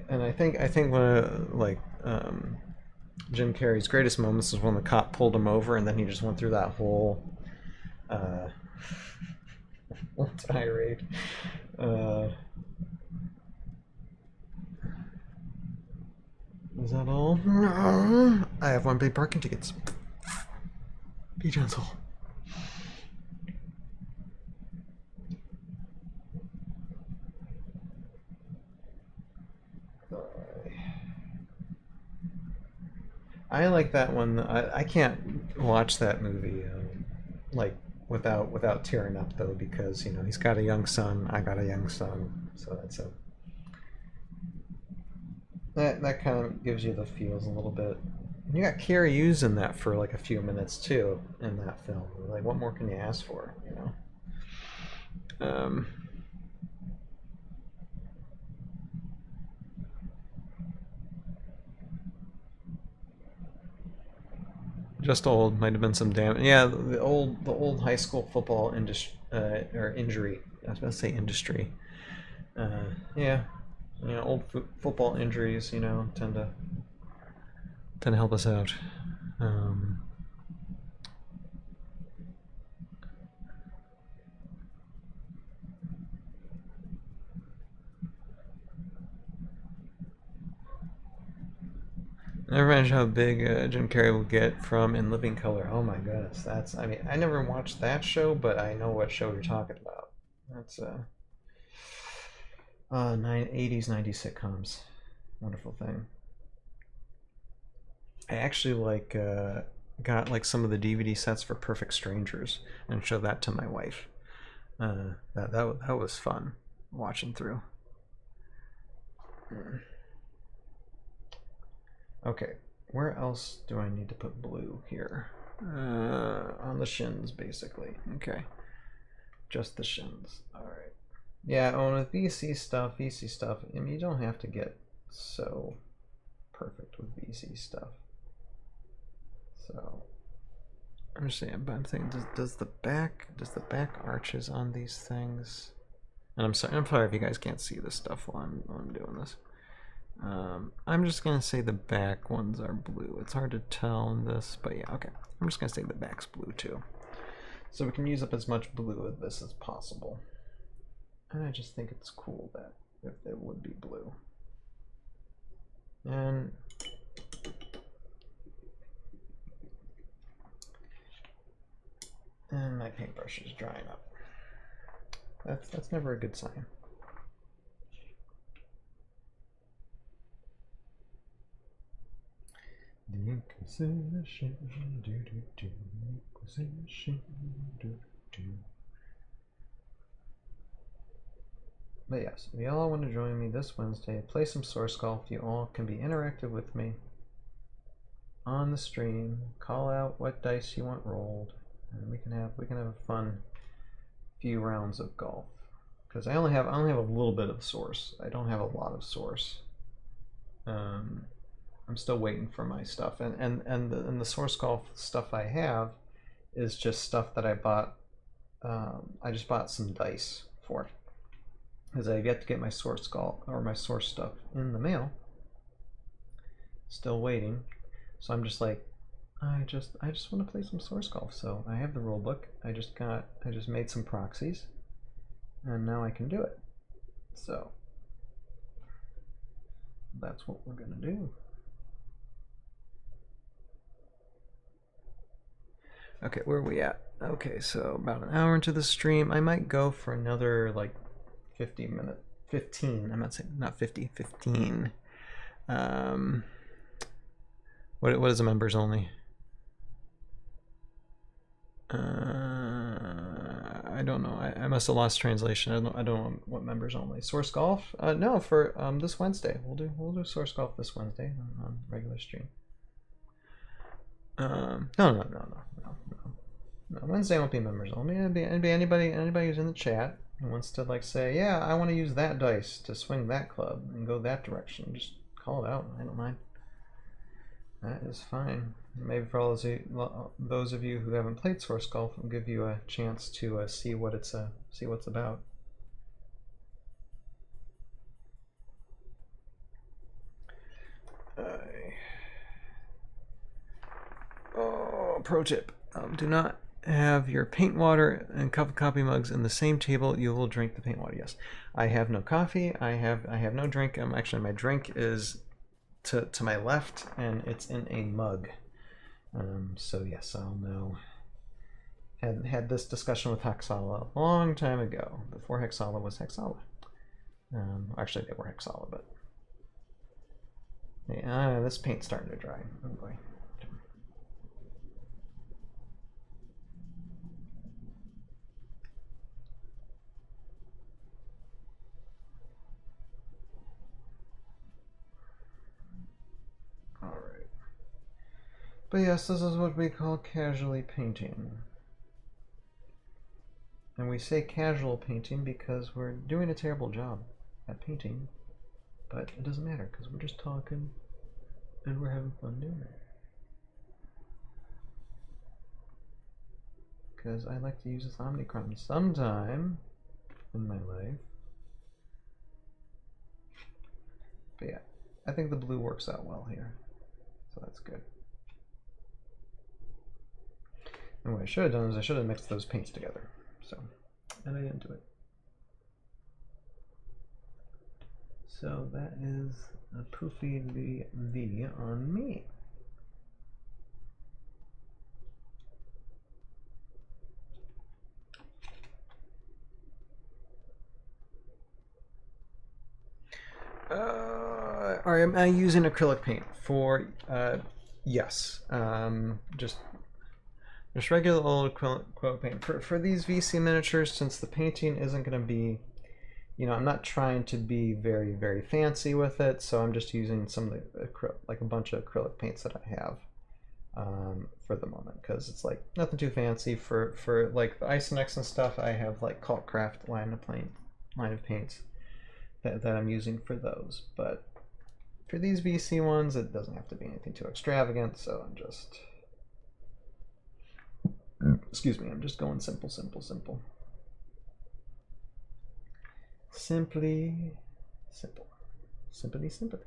And I think one of Jim Carrey's greatest moments is when the cop pulled him over and then he just went through that whole tirade. Is that all? I have unpaid parking tickets. Be gentle. I like that one. I can't watch that movie like without tearing up though, because he's got a young son. I got a young son, so that's a that kind of gives you the feels a little bit. And you got Carrie Hughes in that for like a few minutes too in that film. Like, what more can you ask for? Just old, might have been some damage. Yeah, the old high school football industry or injury. I was about to say industry. Yeah, old football injuries, tend to help us out. Never imagine how big Jim Carrey will get from In Living Color. Oh my goodness, I never watched that show, but I know what show you're talking about. That's 80s, 90s sitcoms. Wonderful thing. I actually got like some of the DVD sets for Perfect Strangers and showed that to my wife. That was fun watching through. Okay, where else do I need to put blue here? On the shins, basically. Okay. Just the shins. Alright. Yeah, on with VC stuff, I mean, you don't have to get so perfect with VC stuff. So, I'm just saying, but I'm thinking, does the back arches on these things? And I'm sorry if you guys can't see this stuff while I'm doing this. I'm just gonna say the back ones are blue. It's hard to tell in this, but yeah, okay. I'm just gonna say the back's blue too. So we can use up as much blue of this as possible. And I just think it's cool that if it would be blue. And my paintbrush is drying up. That's never a good sign. The Inquisition, Inquisition, But yes, if y'all want to join me this Wednesday, play some Source Golf. You all can be interactive with me on the stream. Call out what dice you want rolled, and we can have a fun few rounds of golf. Because I only have a little bit of Source. I don't have a lot of Source. I'm still waiting for my stuff, and the Source Golf stuff I have is just stuff that I bought. I just bought some dice for it because I've yet to get my Source Golf or my Source stuff in the mail. Still waiting, so I'm just like, I just want to play some Source Golf. So I have the rule book. I just made some proxies, and now I can do it. So that's what we're gonna do. Okay, where are we at? Okay, so about an hour into the stream. I might go for another like 15. I'm not saying not 50, 15. What is a members only? I don't know. I must have lost translation. I don't know what members only. Source Golf? No, for this Wednesday. We'll do Source Golf this Wednesday on regular stream. No. Wednesday won't be members only. It'd be anybody who's in the chat who wants to like say, yeah, I want to use that dice to swing that club and go that direction. Just call it out. I don't mind. That is fine. Maybe for all those of you who haven't played Source Golf, I'll give you a chance to see what's about. Pro tip: do not have your paint water and cup of coffee mugs in the same table. You will drink the paint water. Yes, I have no coffee. I have no drink. Actually, my drink is to my left, and it's in a mug. So yes, I'll know. Had this discussion with Hexala a long time ago, before Hexala was Hexala. Actually, they were Hexala, but yeah, this paint's starting to dry. Oh boy. Alright. But yes, this is what we call casually painting. And we say casual painting because we're doing a terrible job at painting. But it doesn't matter because we're just talking and we're having fun doing it. Because I like to use this Omegacron sometime in my life. But yeah, I think the blue works out well here. So that's good. And what I should have done is I should have mixed those paints together. So, and I didn't do it. So that is a poofy V on me. Am I using acrylic paint for? Yes. Just regular old acrylic paint for these VC miniatures. Since the painting isn't going to be you know, I'm not trying to be very, very fancy with it, so I'm just using some of the like a bunch of acrylic paints that I have for the moment, because it's like nothing too fancy. For like the Eiseneks and stuff, I have like Craft line of paints that I'm using for those. But for these VC ones, it doesn't have to be anything too extravagant, so I'm just, excuse me, I'm just going simple, simple, simple. Simply simple. Simply simple.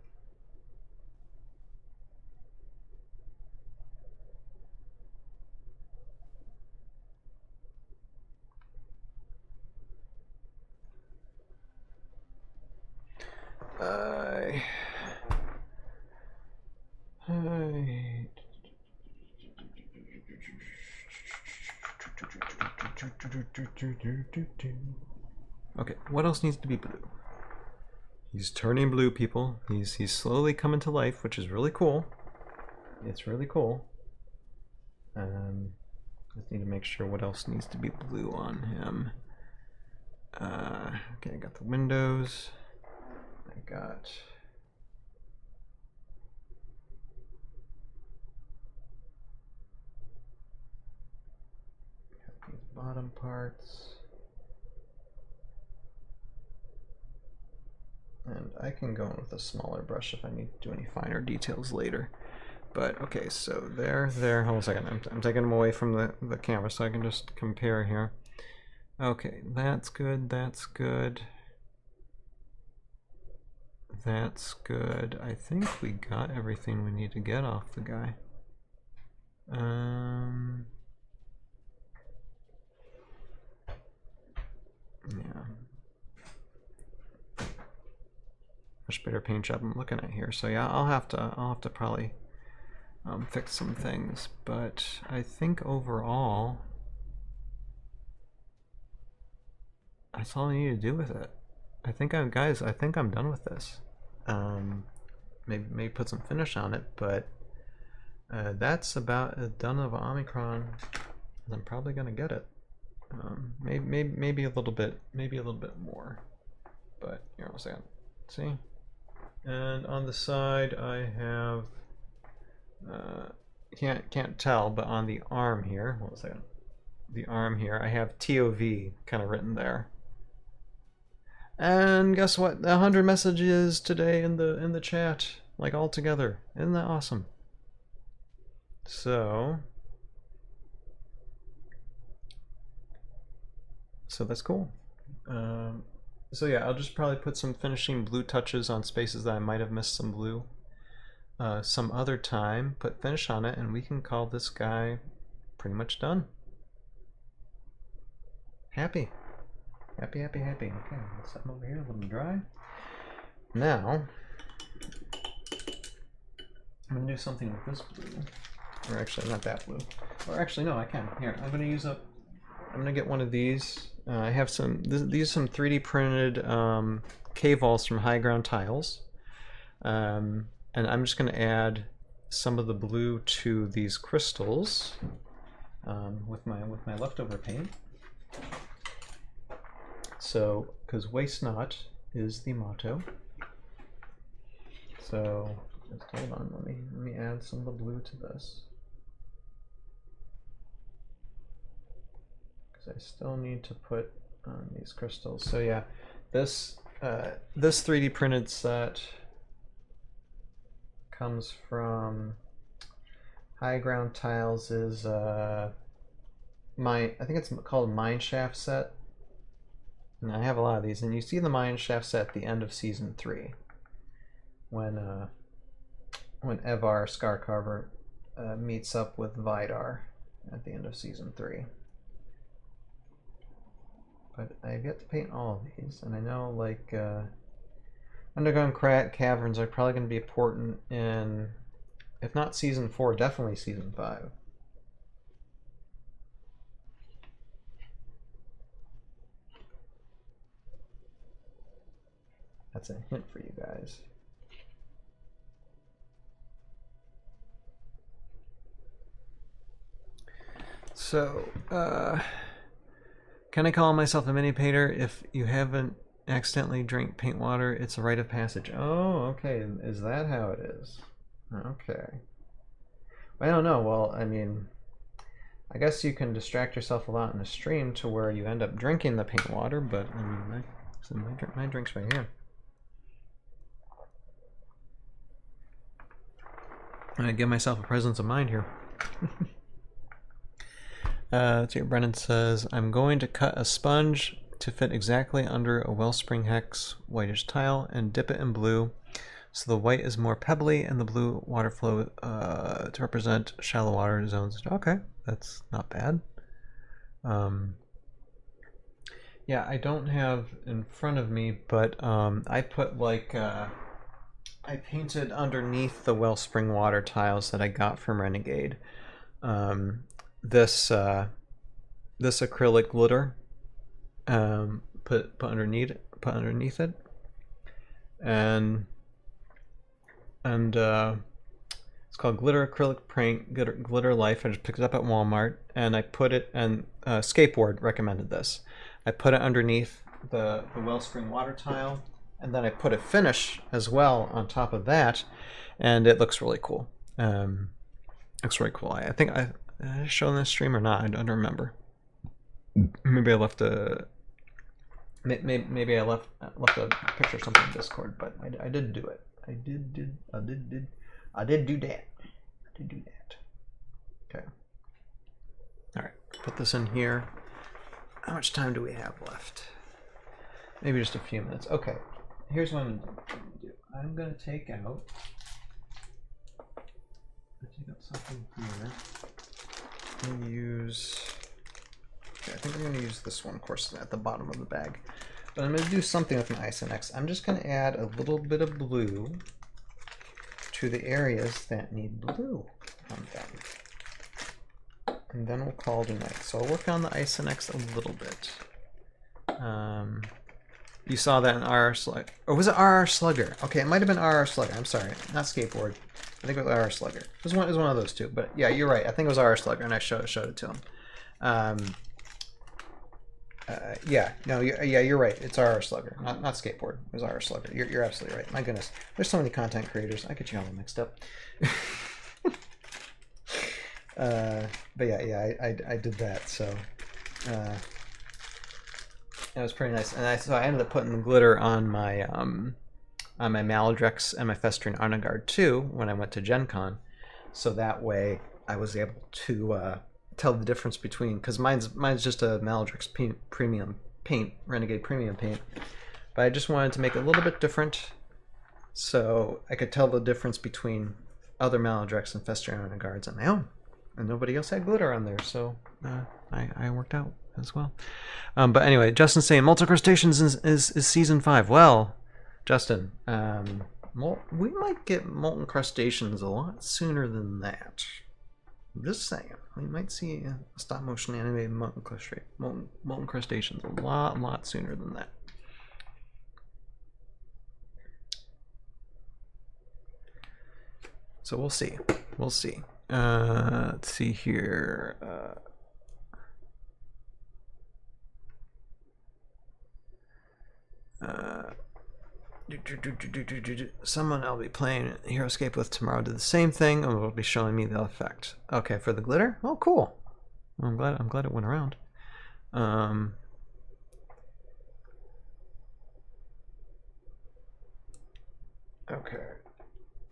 Okay, what else needs to be blue? He's turning blue, people. He's slowly coming to life, which is really cool. It's really cool. Just need to make sure what else needs to be blue on him. Okay, I got the windows. I got these bottom parts. And I can go in with a smaller brush if I need to do any finer details later. But okay, so there. Hold on a second. I'm taking them away from the camera so I can just compare here. Okay, that's good. That's good. That's good. I think we got everything we need to get off the guy. Yeah. Much better paint job I'm looking at here. So yeah, I'll have to probably fix some things, but I think overall that's all I need to do with it. I think I'm done with this. Maybe put some finish on it, but that's about done of Omegacron. I'm probably gonna get it. Maybe a little bit more, but here, one second. See, and on the side I have can't tell, but on the arm here, hold on a second. The arm here, I have ToV kind of written there. And guess what? 100 messages today in the chat, like all together. Isn't that awesome? So that's cool. So yeah, I'll just probably put some finishing blue touches on spaces that I might have missed some blue. Some other time, put finish on it, and we can call this guy pretty much done. Happy. Okay, let's set him over here, let him dry. Now, I'm gonna do something with this blue. Or actually, not that blue. Or actually, no, I can. Here, I'm gonna get one of these. I have these are some 3D printed K-Vols from High Ground Tiles. And I'm just gonna add some of the blue to these crystals with my leftover paint. So, because waste not is the motto. So, just hold on, let me add some of the blue to this. Because I still need to put on these crystals. So yeah, this 3D printed set comes from High Ground Tiles. Is I think it's called Mineshaft set. And I have a lot of these, and you see the Mineshaft set at the end of season 3, when Evar Scarcarver meets up with Vidar at the end of season 3. But I've yet to paint all of these, and I know like Underground Caverns are probably going to be important in, if not season 4, definitely season 5. That's a hint for you guys. So, can I call myself a mini painter? If you haven't accidentally drink paint water, it's a rite of passage. Oh, okay. Is that how it is? Okay. I don't know. Well, I mean, I guess you can distract yourself a lot in the stream to where you end up drinking the paint water, but I mean, my drink's right here. I'm gonna give myself a presence of mind here. Let's see what Brennan says. I'm going to cut a sponge to fit exactly under a Wellspring Hex whitish tile and dip it in blue so the white is more pebbly and the blue water flow to represent shallow water zones. Okay, that's not bad. Yeah, I don't have in front of me, but I put like I painted underneath the Wellspring water tiles that I got from Renegade this acrylic glitter put underneath it, and it's called glitter acrylic paint glitter life. I just picked it up at Walmart and I put it, and Skateboard recommended this. I put it underneath the Wellspring water tile, and then I put a finish as well on top of that, and it looks really cool. Looks really cool. I think I shown this stream or not. I don't remember. Maybe I left a maybe I left a picture or something in Discord, but I did do it. I did do that. I did do that. Okay. All right. Put this in here. How much time do we have left? Maybe just a few minutes. Okay. Here's what I'm going to do. I'm going to take out something here. I'm going to use... Okay, I think I'm going to use this one, of course, at the bottom of the bag. But I'm going to do something with my Eiseneks. I'm just going to add a little bit of blue to the areas that need blue on them. And then we'll call it a night. So I'll work on the Eiseneks a little bit. You saw that in RR Slugger. Or was it RR Slugger? Okay, it might have been RR Slugger. I'm sorry. Not Skateboard. I think it was RR Slugger. It was one of those two. But yeah, you're right. I think it was RR Slugger, and I showed it to him. Yeah, no, you're right. It's RR Slugger, not Skateboard. It was RR Slugger. You're absolutely right. My goodness, there's so many content creators. I get you all mixed up. But yeah, I did that. So it was pretty nice. And so I ended up putting the glitter on my Maladrex and my Festering Arnagard too when I went to Gen Con. So that way I was able to tell the difference between, because mine's just a Maladrex premium paint, Renegade premium paint, but I just wanted to make it a little bit different so I could tell the difference between other Maladrex and Festering Arnagards on my own, and nobody else had glitter on there, so I worked out as well. But anyway, Justin's saying Molten Crustaceans is season 5. Well, Justin, we might get Molten Crustaceans a lot sooner than that. I'm just saying, we might see a stop motion animated Molten Crustaceans a lot sooner than that. So we'll see. We'll see. Let's see here. Someone I'll be playing Heroscape with tomorrow did the same thing and will be showing me the effect. Okay, for the glitter? Oh, cool. I'm glad it went around. Okay.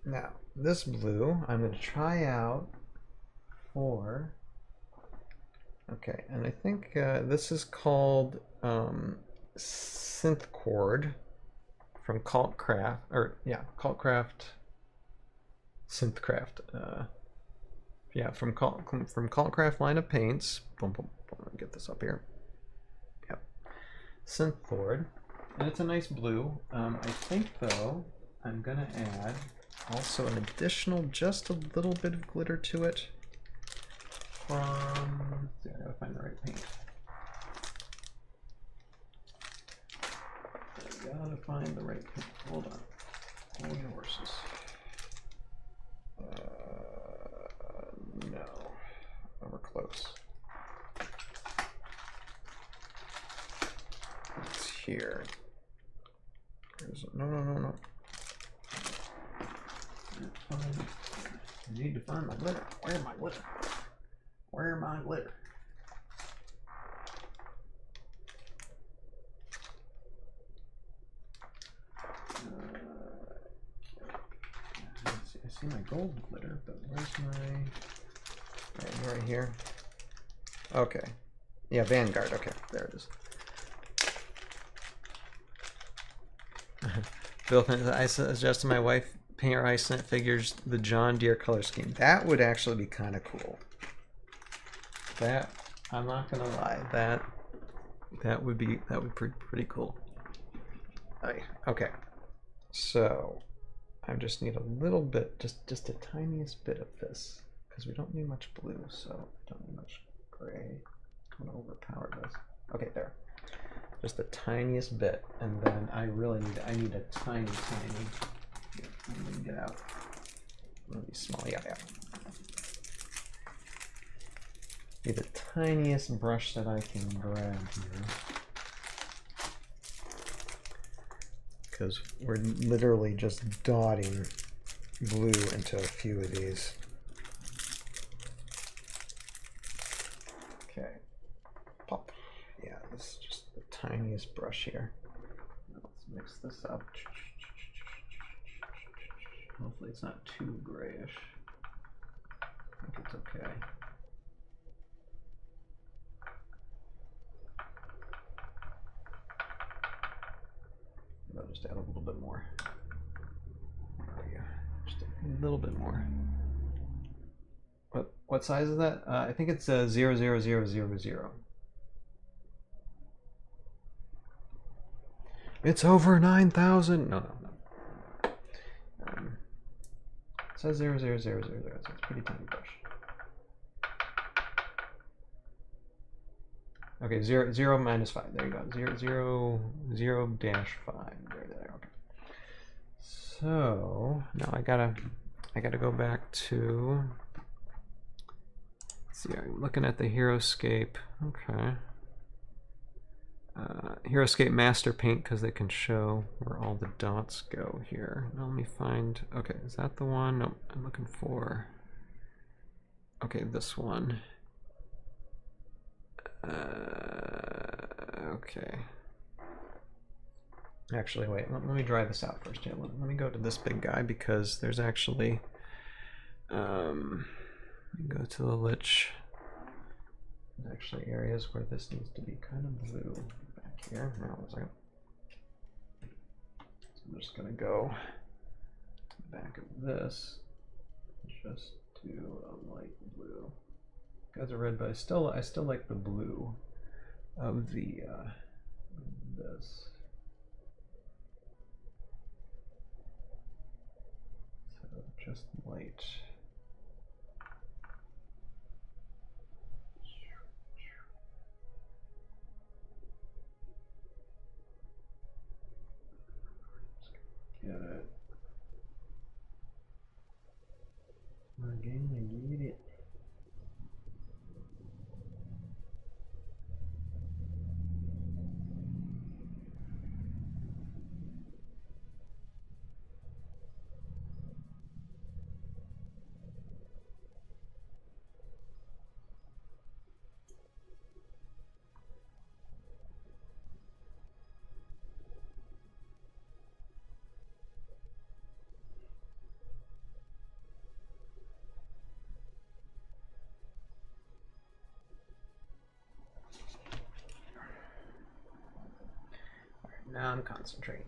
Now, this blue I'm going to try out for... Okay, and I think this is called Synth Chord from Cultcraft, or yeah, Cultcraft, Synthcraft. Yeah, from Cultcraft line of paints. Boom, boom, boom. Let me get this up here. Yep, Synth Chord, and it's a nice blue. I think though I'm gonna add also an additional, just a little bit of glitter to it. From, let's see, I gotta find the right paint. Gotta find the right paint. Hold on. Hold your horses. No. Oh, we're close. It's here. No, no, no, no. I need to find my glitter. Where's my glitter? Where's my glitter? I see my gold glitter, but where's my... Right here. Okay. Yeah, Vanguard. Okay, there it is. Bill, I suggested my wife paint her Eiseneks figures the John Deere color scheme. That would actually be kind of cool. That, I'm not gonna lie, that would be pretty cool. Okay, so I just need a little bit, just a tiniest bit of this, because we don't need much blue, so don't need much gray. I'm gonna overpower this. Okay, there. Just the tiniest bit, and then I need a tiny. Here, let me get out. Really small, yeah. Need the tiniest brush that I can grab here, because we're literally just dotting blue into a few of these. Okay, pop. Yeah, this is just the tiniest brush here. Let's mix this up. Hopefully it's not too grayish. I think it's okay. I'll just add a little bit more. There we go. Just a little bit more. What size is that? I think it's 00000. It's over 9,000. No. It says 00000, so it's a pretty tiny brush. Okay, 0 minus 5. There you go. 0 dash 5. There. Okay. So now I gotta go back to. Let's see. I'm looking at the Heroscape. Okay. Heroscape Master Paint, because they can show where all the dots go here. Now let me find. Okay, is that the one? No, I'm looking for. Okay, this one. Okay. Actually, wait. Let me dry this out first. Yeah, let me go to this big guy, because there's actually. Go to the lich. There's actually areas where this needs to be kind of blue. Back here. Now, one second. So I'm just gonna go to the back of this. Just do a light blue. Guys are red, but I still like the blue of the this. So just light. Get it. Again, I get it. Now I'm concentrating.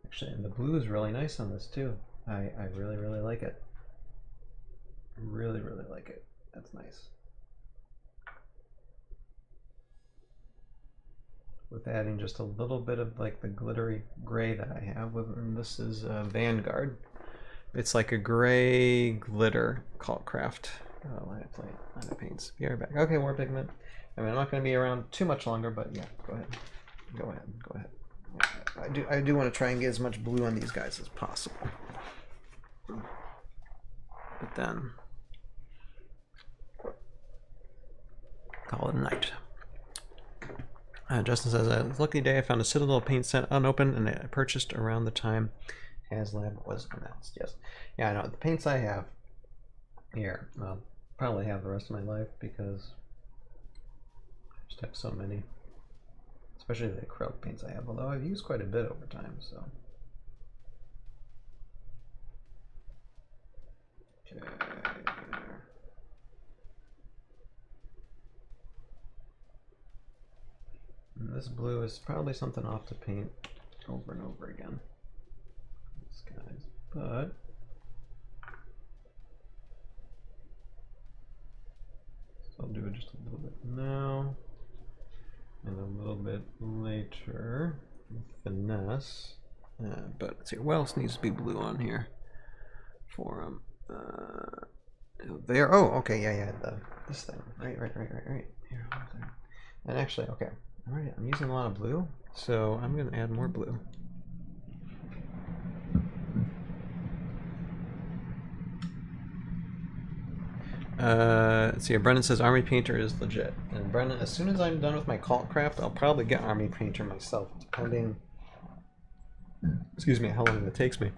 Actually, and the blue is really nice on this too. I really like it. Really like it. That's nice. With adding just a little bit of like the glittery gray that I have, and this is Vanguard. It's like a gray glitter craft. Line of paints. Be right back. Okay, more pigment. I mean, I'm not going to be around too much longer, but yeah, go ahead. I do want to try and get as much blue on these guys as possible. But then, call it a night. Justin says, a lucky day I found a Citadel paint set unopened and I purchased around the time HasLab was announced. Yes. Yeah, I know. The paints I have here, I'll probably have the rest of my life because I just have so many. Especially the acrylic paints I have, although I've used quite a bit over time, so. Okay. And this blue is probably something I'll have to paint over and over again. These guys, but so I'll do it just a little bit now and a little bit later with finesse. But let's see, what else needs to be blue on here for them? There. Oh, okay, yeah. This thing. Right. Here, there. And actually, okay. All right, I'm using a lot of blue, so I'm going to add more blue. Let's see, Brendan says Army Painter is legit. And Brendan, as soon as I'm done with my cult craft, I'll probably get Army Painter myself, depending, excuse me, how long it takes me.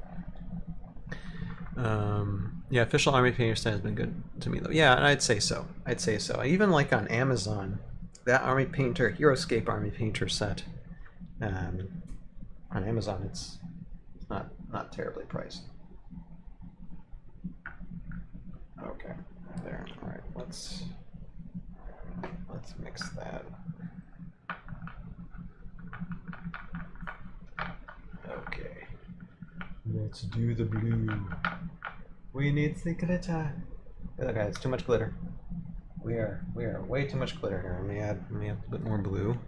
Yeah, official Army Painter set has been good to me, though. Yeah, and I'd say so. I even like on Amazon, that Army Painter, Heroscape Army Painter set, on Amazon, it's not terribly priced. Okay, there. All right, let's mix that. Okay, let's do the blue. We need the glitter. Okay, it's too much glitter. We are way too much glitter here. Let me add a bit more blue.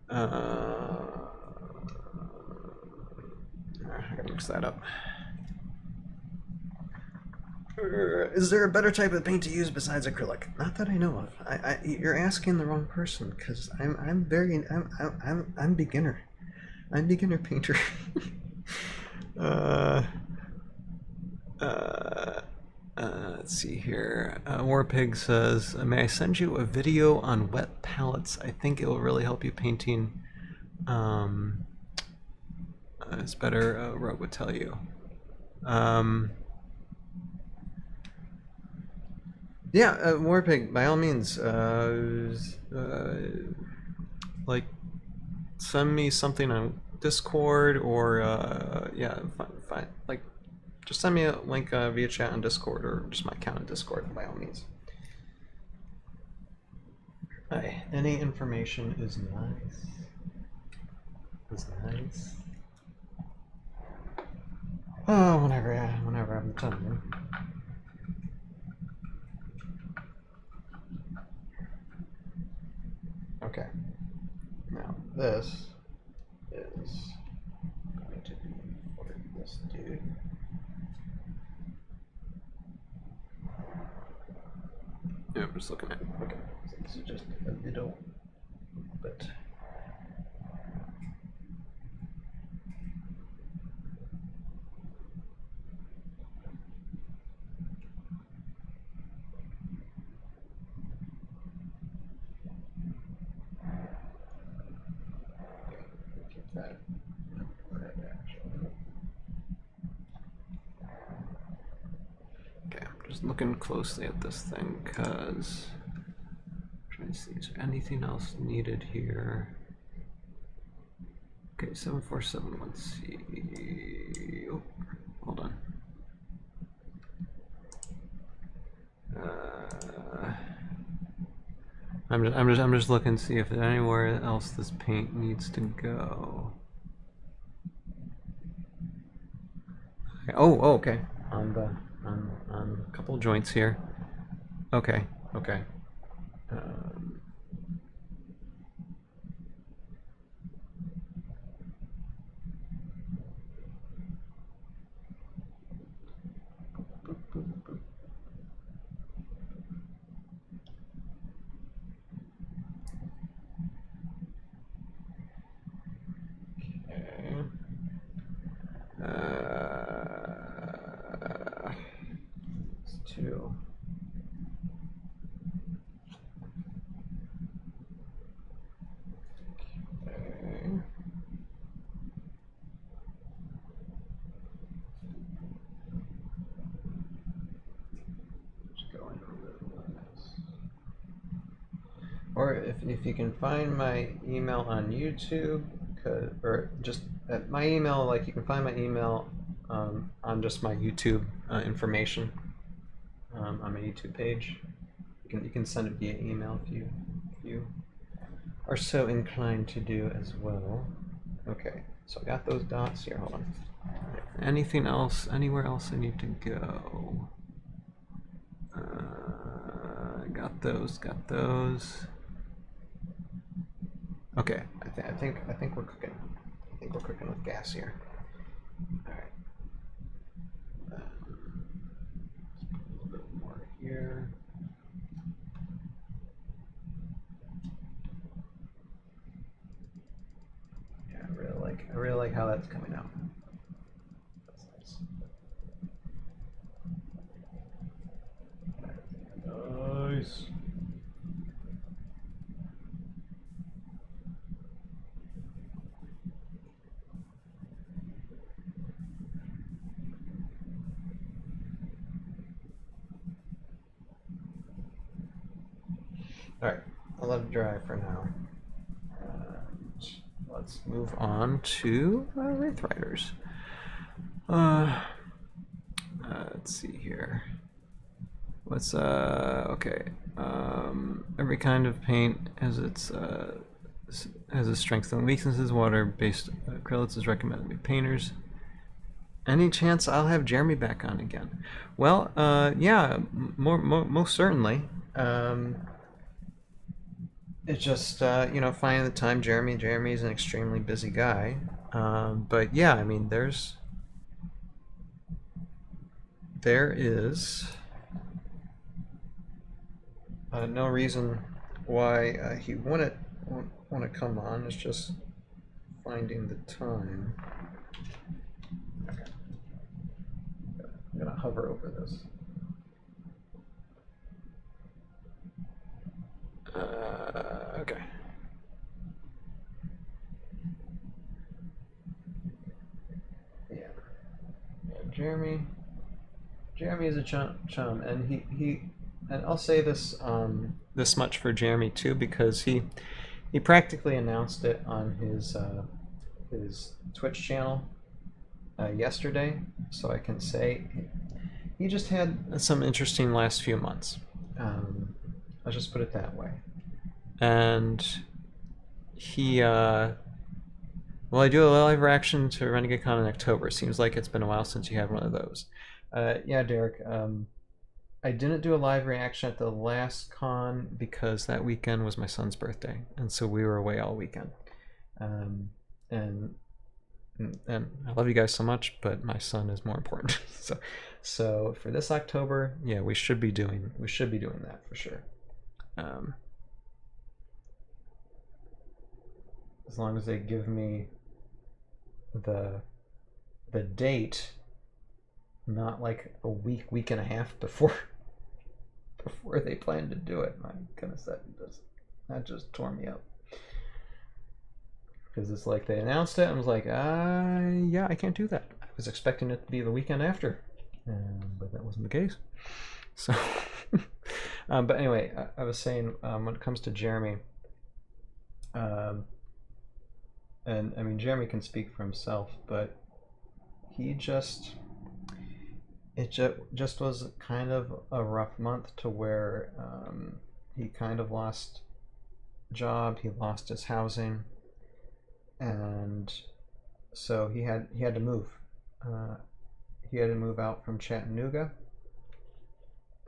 I gotta mix that up. Is there a better type of paint to use besides acrylic? Not that I know of. You're asking the wrong person because I'm beginner. I'm beginner painter. Let's see here. Warpig says, may I send you a video on wet palettes? I think it will really help you painting. It's better, Rogue would tell you. Yeah, Warpig, by all means, like, send me something on Discord or, yeah, fine, like, just send me a link via chat on Discord or just my account on Discord, by all means. Any information is nice. Oh, whenever I'm done. Okay. Now this is going to be for this dude. Yeah, I'm just looking at it. Okay. So this is just a little bit. Okay, I'm just looking closely at this thing because I'm trying to see is there anything else needed here. Okay, 747, let's see. Oh, hold on. I'm just looking to see if there's anywhere else this paint needs to go. Okay. Oh, okay. On a couple joints here. Okay. Two. or if you can find my email on YouTube, or just my email, like you can find my email on just my YouTube information on my YouTube page. You can send it via email if you are so inclined to do as well. Okay, so I got those dots here. Hold on. Anything else? Anywhere else I need to go? Got those. Got those. Okay, I think we're cooking. I think we're cooking with gas here. All right. Let's put a little bit more here. Yeah, I really like how that's coming out. That's nice. Nice. All right, I'll let it dry for now. Let's move on to Wraith Riders. Let's see here. What's okay? Every kind of paint has its strengths and weaknesses. Water-based acrylics is recommended by painters. Any chance I'll have Jeremy back on again? Well, yeah, most certainly. It's just you know, finding the time. Jeremy's an extremely busy guy, but yeah, I mean, there is no reason why he wouldn't want to come on. It's just finding the time. Okay. I'm gonna hover over this. Okay. Yeah. Jeremy is a chum, and and I'll say this this much for Jeremy too, because he practically announced it on his Twitch channel yesterday, so I can say he just had some interesting last few months. I'll just put it that way. And he, well, I do a live reaction to Renegade-Con in October. Seems like it's been a while since you had one of those. Yeah, Derek, I didn't do a live reaction at the last con because that weekend was my son's birthday, and so we were away all weekend. And I love you guys so much, but my son is more important. so for this October, yeah, we should be doing that for sure. As long as they give me the date, not like a week and a half before they plan to do it. My goodness, that just tore me up. Because it's like they announced it, and I was like, yeah, I can't do that. I was expecting it to be the weekend after, but that wasn't the case. So, but anyway, I was saying, when it comes to Jeremy, and I mean, Jeremy can speak for himself, but it just was kind of a rough month, to where he kind of lost job, he lost his housing, and so he had to move. He had to move out from Chattanooga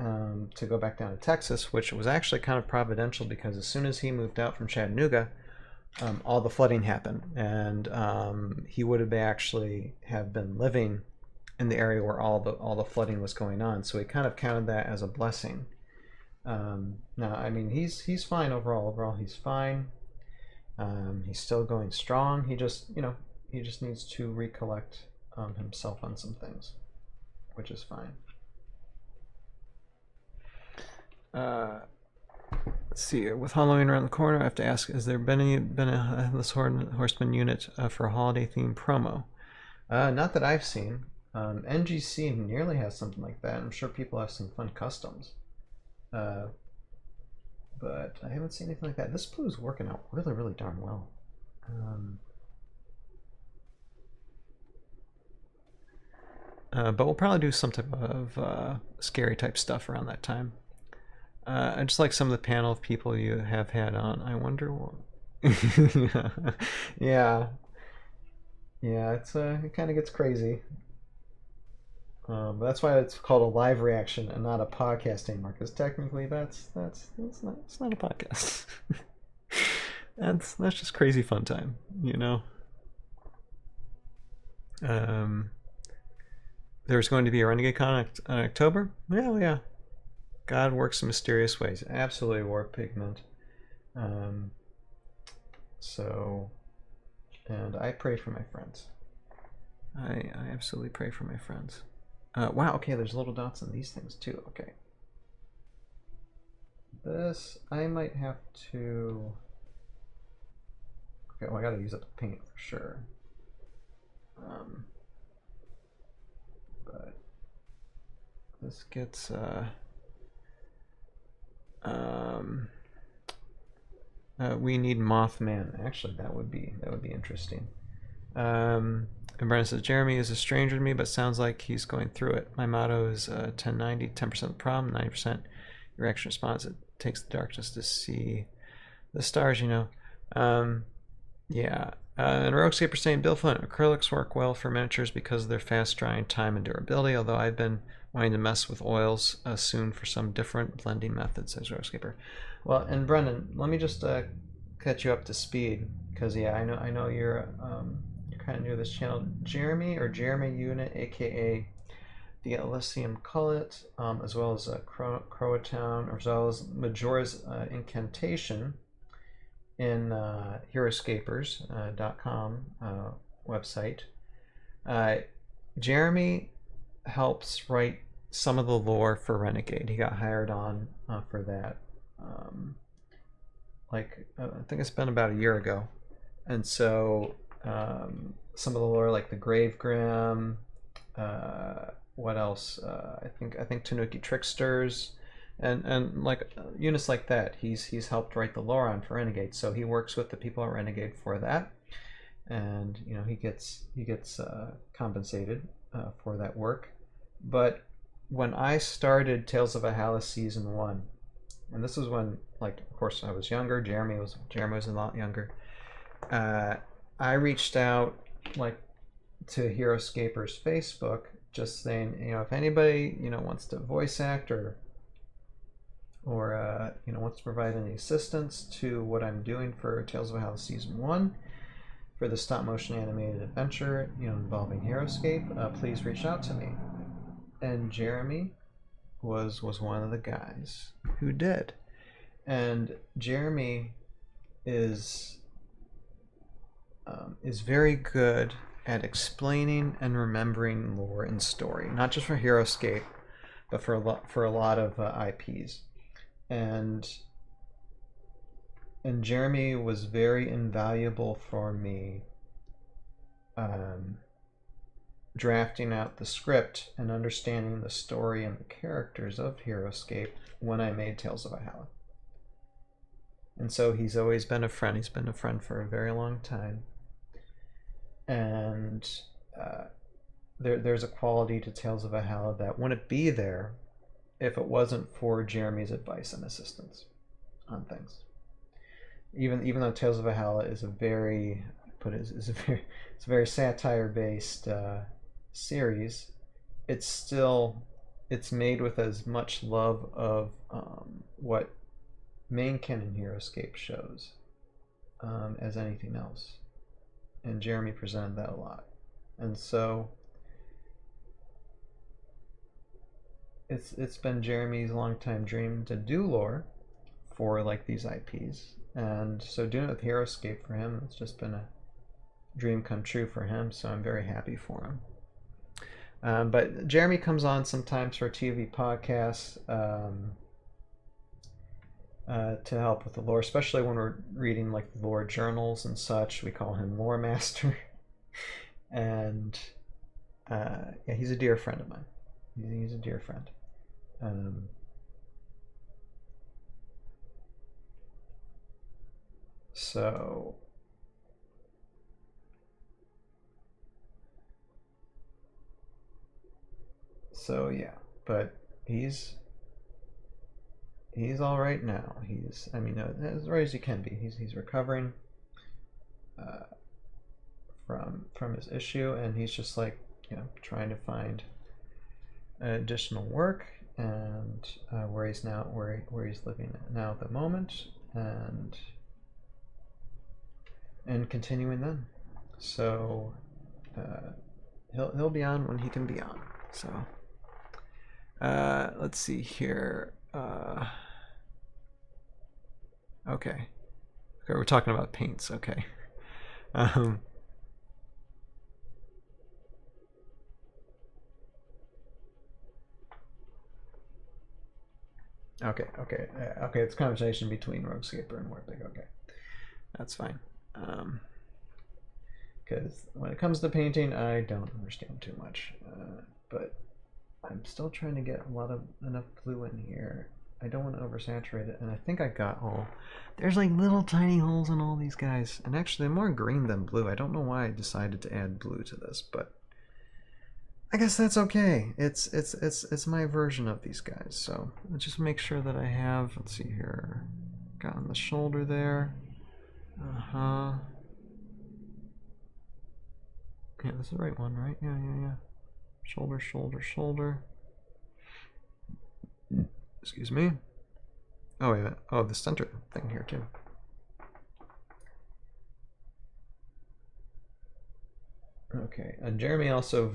to go back down to Texas, which was actually kind of providential, because as soon as he moved out from Chattanooga, all the flooding happened, and he would have actually have been living in the area where all the flooding was going on. So he kind of counted that as a blessing. Now, I mean, he's fine overall. Overall, he's fine. He's still going strong. He just needs to recollect himself on some things, which is fine. Let's see. With Halloween around the corner, I have to ask: has there been a Headless Horseman unit for a holiday themed promo? Not that I've seen. NGC nearly has something like that. I'm sure people have some fun customs. but I haven't seen anything like that. This blue is working out really, really darn well. But we'll probably do some type of scary type stuff around that time. I just like some of the panel of people you have had on. I wonder what. Yeah, yeah, it kind of gets crazy. But that's why it's called a live reaction and not a podcast anymore, because technically that's not it's not a podcast. that's just crazy fun time, you know. There's going to be a Renegade-Con in October. Yeah. God works in mysterious ways. Absolutely, Warp Pigment. So, and I pray for my friends. I absolutely pray for my friends. Wow, okay, there's little dots on these things too. Okay. This, I might have to... Okay, well, I gotta use up the paint for sure. But this gets... we need Mothman. Actually, that would be interesting. And Brennan says, Jeremy is a stranger to me, but sounds like he's going through it. My motto is 1090, 10% the problem, 90% your action response. It takes the darkness to see the stars, you know. Yeah. And Heroscape are saying, Bill Flint, acrylics work well for miniatures because of their fast drying time and durability, although I've been wanting to mess with oils soon for some different blending methods, says Heroscaper. Well, and Brendan, let me just catch you up to speed, because yeah, I know you're kind of new to this channel. Jeremy Unit, aka the Elysium Cullet, as well as Croatown, as well as Majora's Incantation in Heroscapers.com website. Jeremy helps write some of the lore for Renegade. He got hired on for that. I think it's been about a year ago, and so some of the lore, like the Grave Grim, what else? I think Tanuki Tricksters, and like units like that. He's helped write the lore on for Renegade, so he works with the people at Renegade for that, and you know he gets compensated for that work. But when I started Tales of Valhalla Season 1, and this was when, like, of course, I was younger. Jeremy was a lot younger. I reached out, like, to Heroscaper's Facebook, just saying, you know, if anybody, you know, wants to voice act or you know, wants to provide any assistance to what I'm doing for Tales of Valhalla Season 1 for the stop motion animated adventure, you know, involving Heroscape, please reach out to me. And Jeremy was one of the guys who did. And Jeremy is very good at explaining and remembering lore and story, not just for Heroscape, but for a lot of IPs. And Jeremy was very invaluable for me drafting out the script and understanding the story and the characters of Heroscape when I made Tales of Valhalla. And so he's always been a friend. He's been a friend for a very long time. And there's a quality to Tales of Valhalla that wouldn't be there if it wasn't for Jeremy's advice and assistance on things. Even though Tales of Valhalla is a very satire-based series, it's made with as much love of what main canon Heroscape shows as anything else, and Jeremy presented that a lot. And so it's been Jeremy's longtime dream to do lore for like these IPs, and so doing it with Heroscape for him, it's just been a dream come true for him, so I'm very happy for him. But Jeremy comes on sometimes for ToV podcasts to help with the lore, especially when we're reading like the lore journals and such. We call him Lore Master. And yeah, he's a dear friend of mine. He's a dear friend. So yeah, but he's all right now. He's, I mean, as right as he can be. He's recovering from his issue, and he's just like, you know, trying to find additional work, and where he's living now at the moment, and continuing then. So he'll be on when he can be on. So let's see here. Okay, we're talking about paints. Okay. Okay. It's a conversation between Roguescaper and Warpig. Okay, that's fine. Because when it comes to painting, I don't understand too much. But I'm still trying to get enough blue in here. I don't want to oversaturate it, and I think I got all. There's like little tiny holes in all these guys, and actually they're more green than blue. I don't know why I decided to add blue to this, but I guess that's okay. It's my version of these guys. So let's just make sure that I have. Let's see here. Got on the shoulder there. Yeah, this is the right one, right? Yeah. Shoulder, shoulder, shoulder. Excuse me. Oh, wait a minute. Oh, the center thing here, too. Okay, and Jeremy also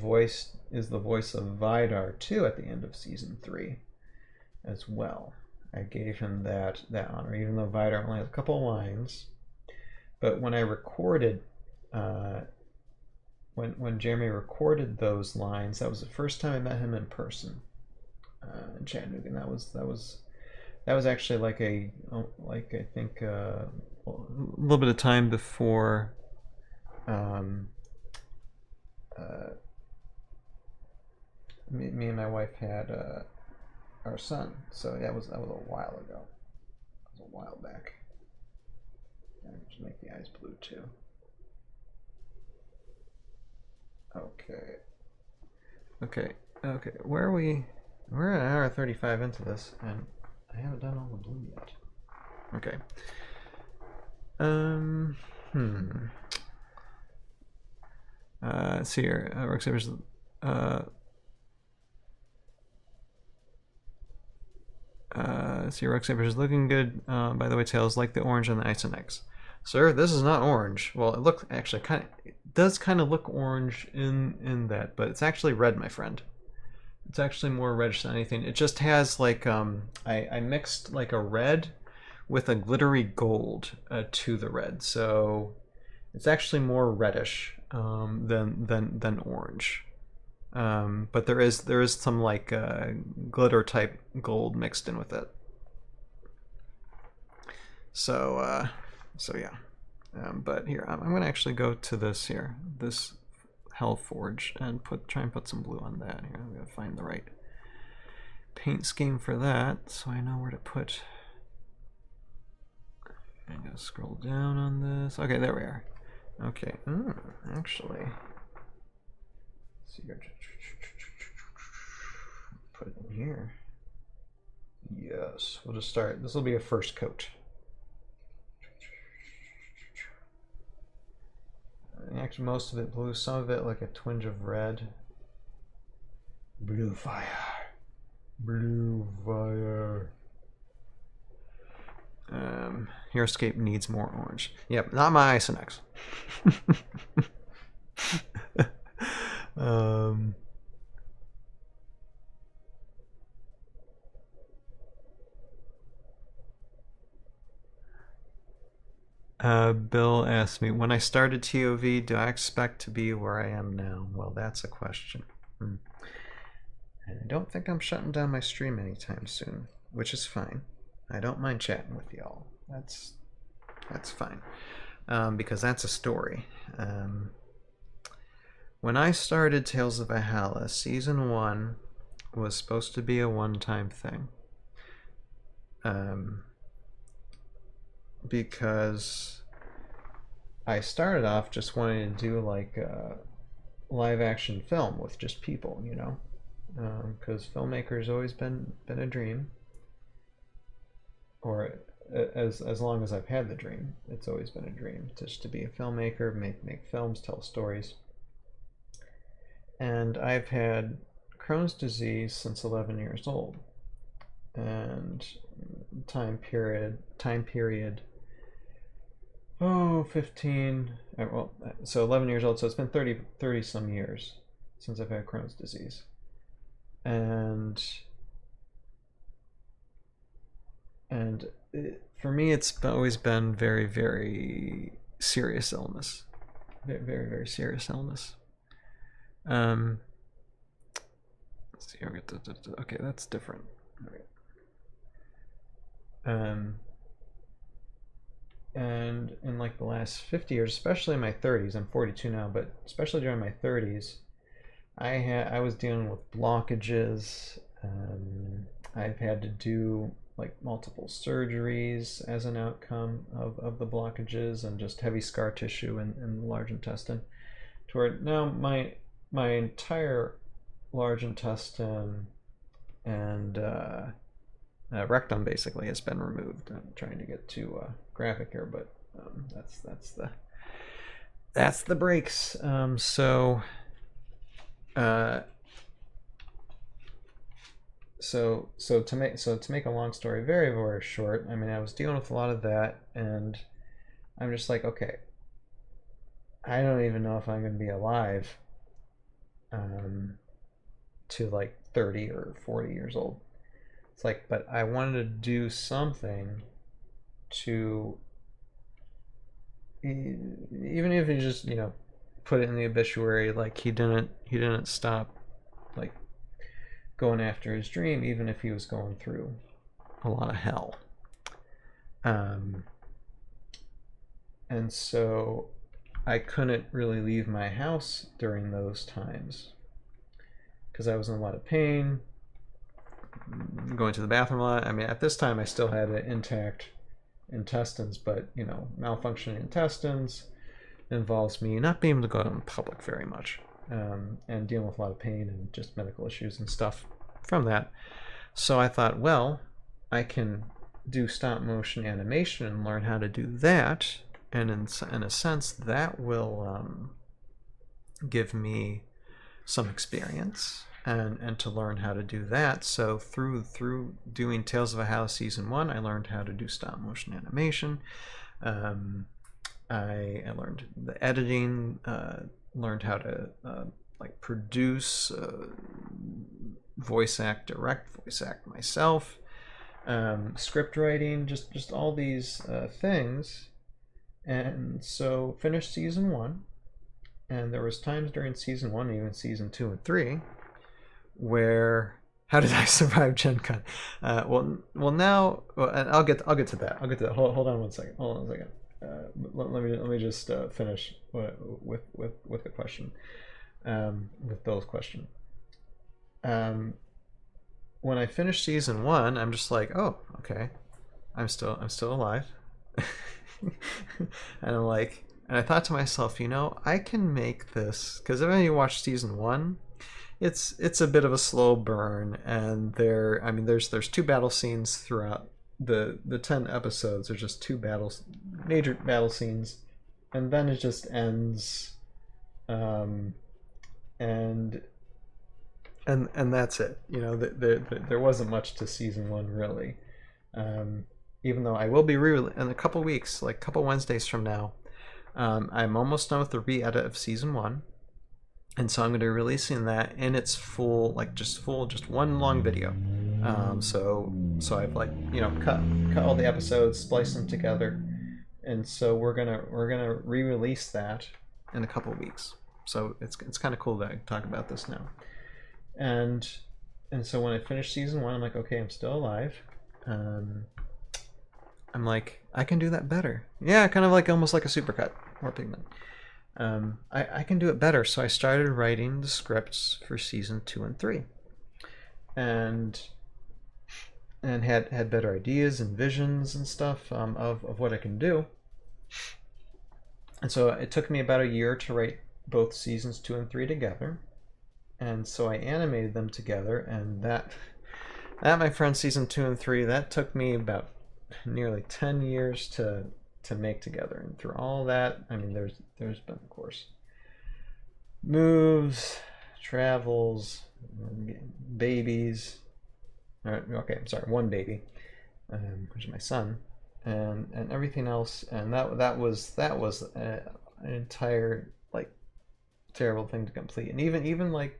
is the voice of Vidar, too, at the end of Season 3 as well. I gave him that honor, even though Vidar only has a couple of lines. But when I recorded... When Jeremy recorded those lines, that was the first time I met him in person in Chattanooga, and that was actually like I think a little bit of time before me and my wife had our son. So that was a while ago. That was a while back. Just make the eyes blue too. Okay. Where are we? We're an hour 35 into this, and I haven't done all the blue yet. Okay. Let's see here. Roguescaper's Roguescaper's looking good. By the way, Tails, like the orange on the Eiseneks. Sir, this is not orange. Well, it does kind of look orange in that, but it's actually red, my friend. It's actually more reddish than anything. It just has like I mixed like a red with a glittery gold to the red, so it's actually more reddish than orange. But there is some like glitter type gold mixed in with it. So yeah. But here, I'm going to actually go to this Hellforge, and try and put some blue on that. Here, I'm going to find the right paint scheme for that, so I know where to put. I'm going to scroll down on this. Okay, there we are. Okay, actually, let's see here. Put it in here. Yes, we'll just start. This will be a first coat. Actually, most of it blue, some of it like a twinge of red. Blue fire. Blue fire. Heroscape needs more orange. Yep, not my Eiseneks. Bill asked me, when I started ToV, do I expect to be where I am now? Well, that's a question. And I don't think I'm shutting down my stream anytime soon, which is fine. I don't mind chatting with y'all. That's fine, because that's a story. When I started Tales of Valhalla, Season 1 was supposed to be a one-time thing. Because I started off just wanting to do like live action film with just people, you know, because filmmaker's always been a dream, or as long as I've had the dream, it's always been a dream just to be a filmmaker, make films, tell stories. And I've had Crohn's disease since 11 years old, and time period, 15, well, so 11 years old, so it's been 30 some years since I've had Crohn's disease. And for me, it's always been very, very serious illness. Very, very serious illness. Let's see, okay, that's different. And in like the last 50 years, especially in my 30s, I'm 42 now, but especially during my 30s, I was dealing with blockages. I've had to do like multiple surgeries as an outcome of the blockages, and just heavy scar tissue in the large intestine. To where now my entire large intestine and rectum basically has been removed. I'm trying to get too graphic here, but that's the breaks. So to make a long story very, very short, I mean, I was dealing with a lot of that, and I'm just like, okay, I don't even know if I'm going to be alive to like 30 or 40 years old. It's like, but I wanted to do something to, even if you just, you know, put it in the obituary, like he didn't stop like going after his dream, even if he was going through a lot of hell. And so I couldn't really leave my house during those times because I was in a lot of pain, going to the bathroom a lot. I mean, at this time I still had intact intestines, but you know, malfunctioning intestines involves me not being able to go out in public very much, and dealing with a lot of pain and just medical issues and stuff from that. So I thought, well, I can do stop motion animation and learn how to do that, and in a sense that will give me some experience and to learn how to do that. So through doing Tales of a House season 1, I learned how to do stop motion animation. I learned the editing, learned how to like produce, direct voice act myself, script writing, just all these things. And so finished season 1, and there was times during season 1, even season 2 and 3, where how did I survive Gen Con? Well, now, and I'll get to that. Hold on one second. Let me just finish with the question, with Bill's question. When I finished season 1, I'm just like, oh, okay, I'm still alive. And I'm like, and I thought to myself, you know, I can make this, because if you watch season 1, it's a bit of a slow burn, and there's 2 battle scenes throughout the 10 episodes. There's just 2 major battle scenes, and then it just ends, and that's it. You know, there wasn't much to season 1 really. Even though I will be in a couple weeks, like a couple Wednesdays from now, I'm almost done with the re-edit of season 1, and so I'm going to be releasing that in its full, just one long video. So I've, like, you know, cut all the episodes, spliced them together, and so we're gonna re-release that in a couple weeks. So it's kind of cool that I can talk about this now. And so when I finished season 1, I'm like, okay, I'm still alive. I'm like, I can do that better. Yeah, kind of like almost like a supercut or pigment. I can do it better. So I started writing the scripts for season 2 and 3, and had better ideas and visions and stuff of what I can do. And so it took me about a year to write both seasons 2 and 3 together. And so I animated them together, and that, my friend, season 2 and 3, that took me about nearly 10 years to make together. And through all that, I mean, there's been, of course, moves, travels, babies. Okay, I'm sorry, one baby, which is my son, and everything else. And that was an entire, like, terrible thing to complete. And even like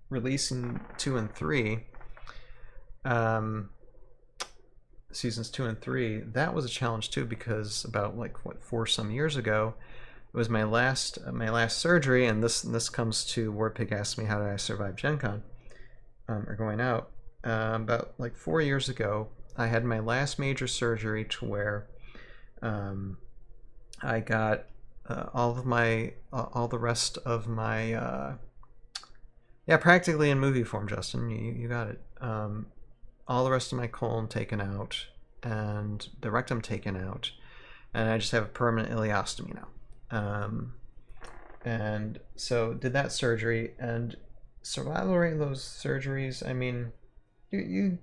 releasing 2 and 3, seasons 2 and 3, that was a challenge too, because about, like, what, 4 some years ago, it was my last surgery. And this comes to Warpig asked me how did I survive Gen Con, or going out. About like 4 years ago, I had my last major surgery, to where I got all the rest of my yeah, practically in movie form, Justin. You got it. All the rest of my colon taken out, and the rectum taken out, and I just have a permanent ileostomy now. And so did that surgery, and survival rate of those surgeries, I mean, you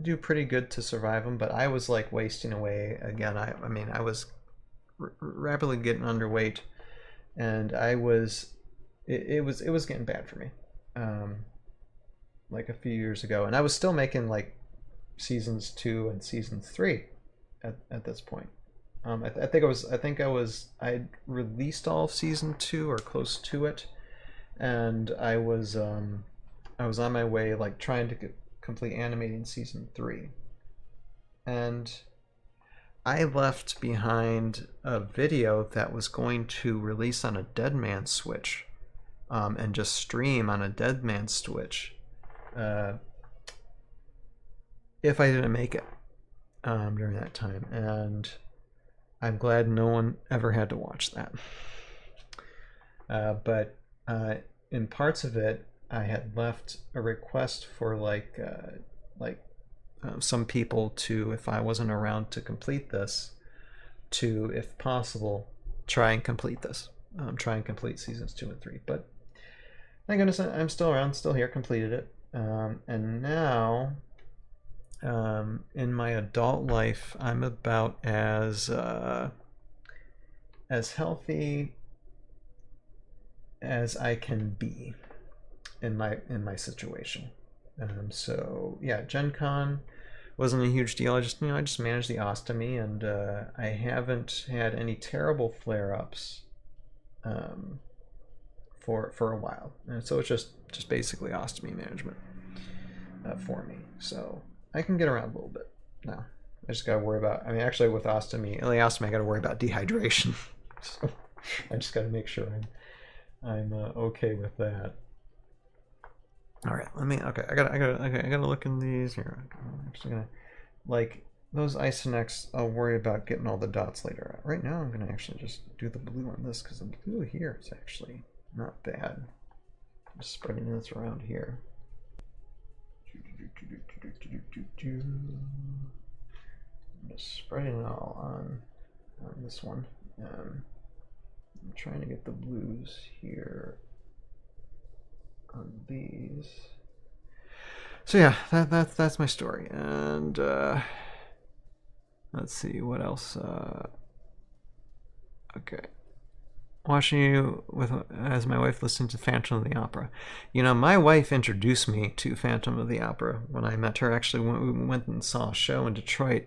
do pretty good to survive them, but I was like wasting away again. I mean, I was rapidly getting underweight, and it was getting bad for me. Like a few years ago, and I was still making like seasons 2 and season 3 at this point. I I'd released all of season 2 or close to it, and I was on my way, like, trying to complete animating season 3, and I left behind a video that was going to release on a Dead Man Switch, and just stream on a Dead Man Switch, if I didn't make it during that time. And I'm glad no one ever had to watch that. But in parts of it, I had left a request for some people to, if I wasn't around to complete this, to, if possible, try and complete this. Try and complete seasons 2 and 3. But thank goodness I'm still around, still here, completed it. And now, in my adult life, I'm about as healthy as I can be in my situation. So yeah, Gen Con wasn't a huge deal. I just managed the ostomy, and I haven't had any terrible flare-ups for a while. And so it's just basically ostomy management for me. So I can get around a little bit now. I just got to worry about, I mean, actually with ileostomy, I got to worry about dehydration. So I just got to make sure I'm okay with that. All right, I gotta look in these here. I'm actually gonna, like, those Eiseneks, I'll worry about getting all the dots later. Right now, I'm gonna actually just do the blue on this, because the blue here is actually not bad. I'm just spreading this around here. I'm just spreading it all on this one. I'm trying to get the blues here on these. So yeah, that's my story. And let's see what else. Okay, watching you as my wife listened to Phantom of the Opera. You know, my wife introduced me to Phantom of the Opera when I met her. Actually, when we went and saw a show in Detroit.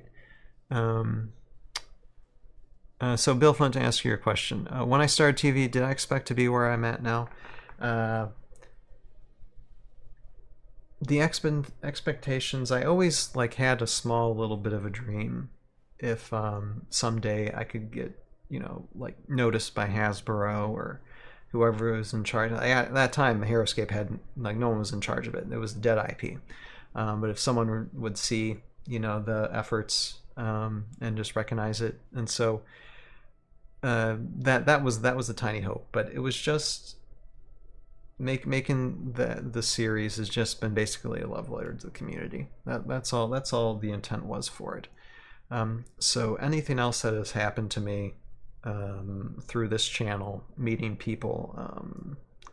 So Bill, fun to ask you your question. When I started TV, did I expect to be where I'm at now? The expectations, I always had a small little bit of a dream if someday I could get, noticed by Hasbro or whoever was in charge. At that time, Heroscape had, no one was in charge of it. It was dead IP. But if someone would see, the efforts and just recognize it, and so that was the tiny hope. But it was just making the series has just been basically a love letter to the community. That's all the intent was for it. So anything else that has happened to me through this channel, meeting people,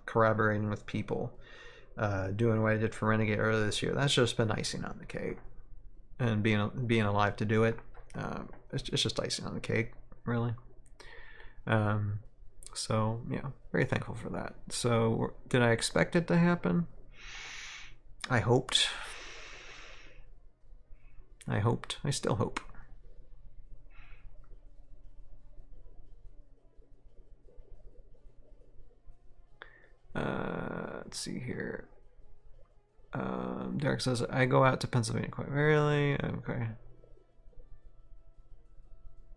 collaborating with people, doing what I did for Renegade earlier this year. That's just been icing on the cake, and being alive to do it, it's just icing on the cake, really. So yeah, very thankful for that. So did I expect it to happen? I hoped. I still hope. Let's see here. Derek says, I go out to Pennsylvania quite rarely. Okay.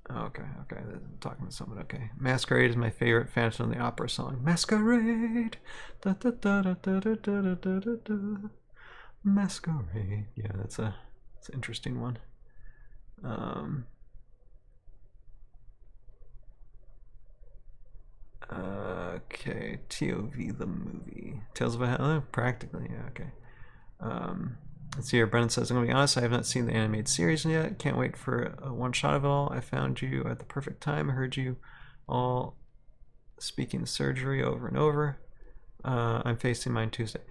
Okay. I'm talking to someone. Okay. Masquerade is my favorite Phantom of the Opera song. Masquerade. Da, da, da, da, da, da, da, da, da, da. Masquerade. Yeah, that's an interesting one. Okay, ToV the movie. Tales of a Hell, practically, yeah, okay. Let's see here. Brennan says, I'm gonna be honest, I have not seen the animated series yet. Can't wait for a one shot of it all. I found you at the perfect time. I heard you all speaking the surgery over and over. I'm facing mine Tuesday.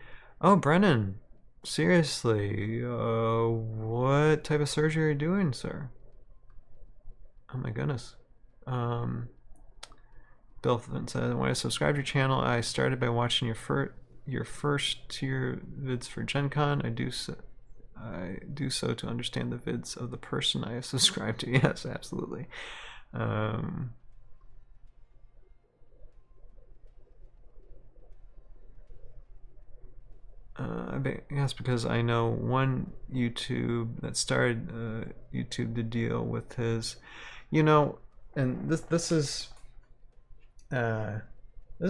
Oh, Brennan, seriously, what type of surgery are you doing, sir? Oh my goodness. Bill says, when I subscribed to your channel, I started by watching your first tier vids for Gen Con. I do so to understand the vids of the person I have subscribed to. Yes, absolutely. Yes, because I know one YouTube that started YouTube to deal with his, and this is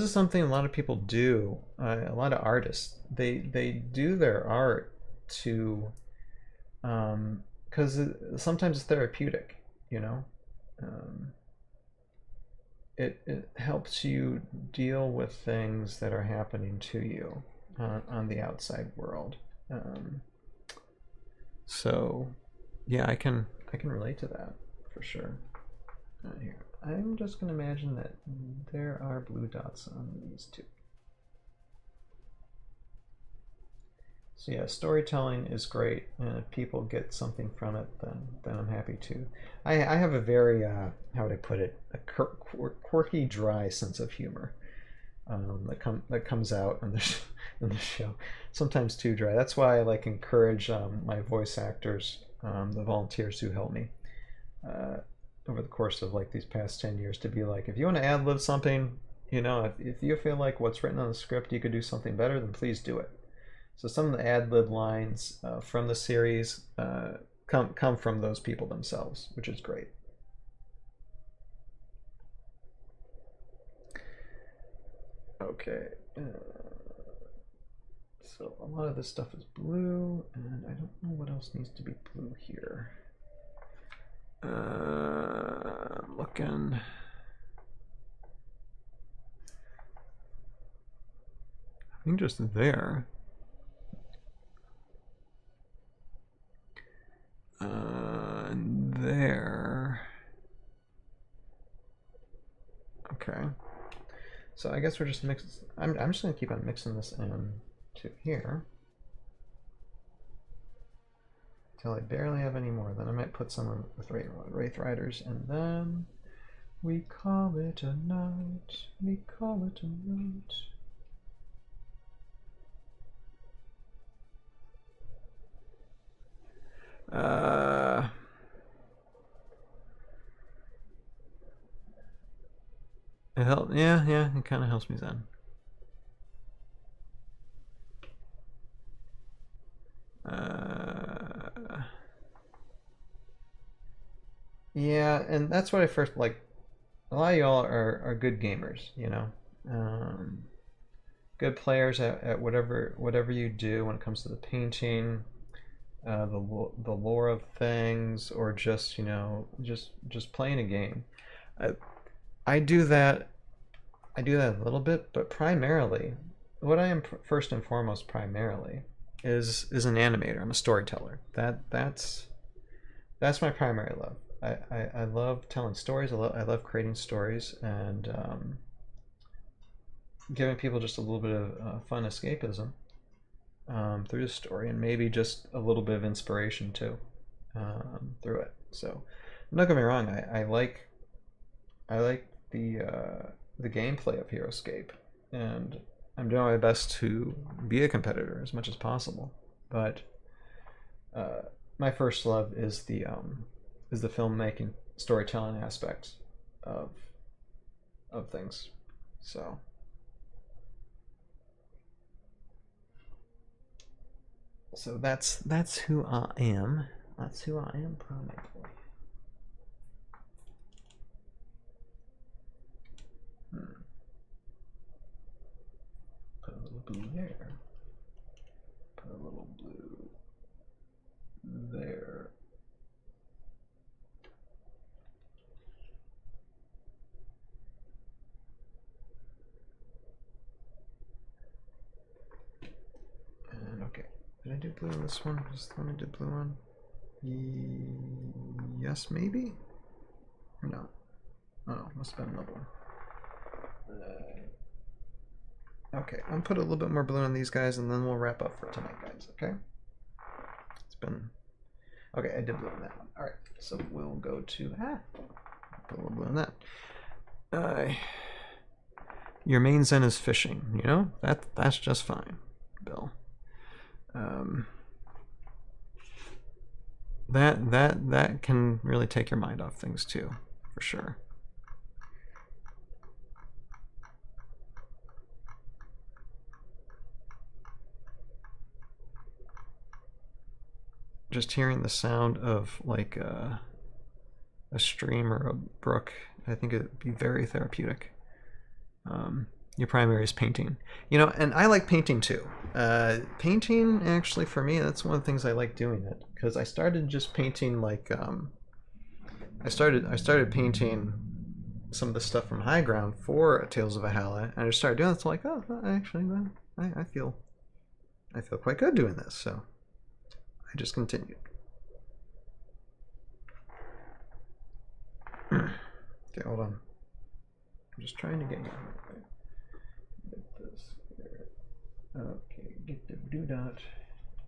something a lot of people do. A lot of artists, they do their art to, because sometimes it's therapeutic, it helps you deal with things that are happening to you on the outside world. So yeah, I can relate to that for sure. Here, I'm just gonna imagine that there are blue dots on these two. So yeah, storytelling is great, and if people get something from it, then I'm happy to. I have a very how would I put it, a quirky, dry sense of humor that comes out in the show. Sometimes too dry. That's why I encourage my voice actors, the volunteers who help me over the course of these past 10 years, to be if you want to ad-lib something, if you feel like what's written on the script you could do something better, then please do it. So some of the ad-lib lines from the series come from those people themselves, which is great. Okay, so a lot of this stuff is blue, and I don't know what else needs to be blue here. I'm looking. I think just there. And there. Okay. So I guess we're just mixing. I'm just gonna keep on mixing this into here till I barely have any more. Then I might put some with Wraith Riders, and then we call it a night. We call it a night. It helps. Yeah, it kind of helps me then. Yeah, and that's what I first a lot of y'all are good gamers, good players at whatever you do when it comes to the painting, the lore of things, or just just playing a game. I do that a little bit, but primarily what I am first and foremost primarily is an animator. I'm a storyteller. That's my primary love. I love telling stories. I love creating stories and giving people just a little bit of fun escapism through the story, and maybe just a little bit of inspiration too through it. So don't get me wrong, I like the gameplay of Heroscape, and I'm doing my best to be a competitor as much as possible. But my first love is the filmmaking, storytelling aspect of things. So that's who I am. That's who I am, probably. Put a little blue there. Put a little blue there. And okay, did I do blue on this one? Just let me do blue on. Yes, maybe? Or no? Oh no, must have been another one. Okay, I'm put a little bit more blue on these guys, and then we'll wrap up for tonight, guys. Okay? It's been okay. I did blue on that one. All right, so we'll go to put a little blue on that. Your main zen is fishing. You know that's just fine, Bill. That can really take your mind off things too, for sure. Just hearing the sound of like a stream or a brook, I think it'd be very therapeutic. Your primary is painting, you know, and I like painting too. Painting, actually, for me, that's one of the things I like doing it, because I started just painting like I started painting some of the stuff from High Ground for Tales of Valhalla, and I just started doing it. It's like, oh, actually, I feel quite good doing this, so I just continued. Okay, hold on. I'm just trying to get you. Okay. Get this here. Okay, get the blue dot,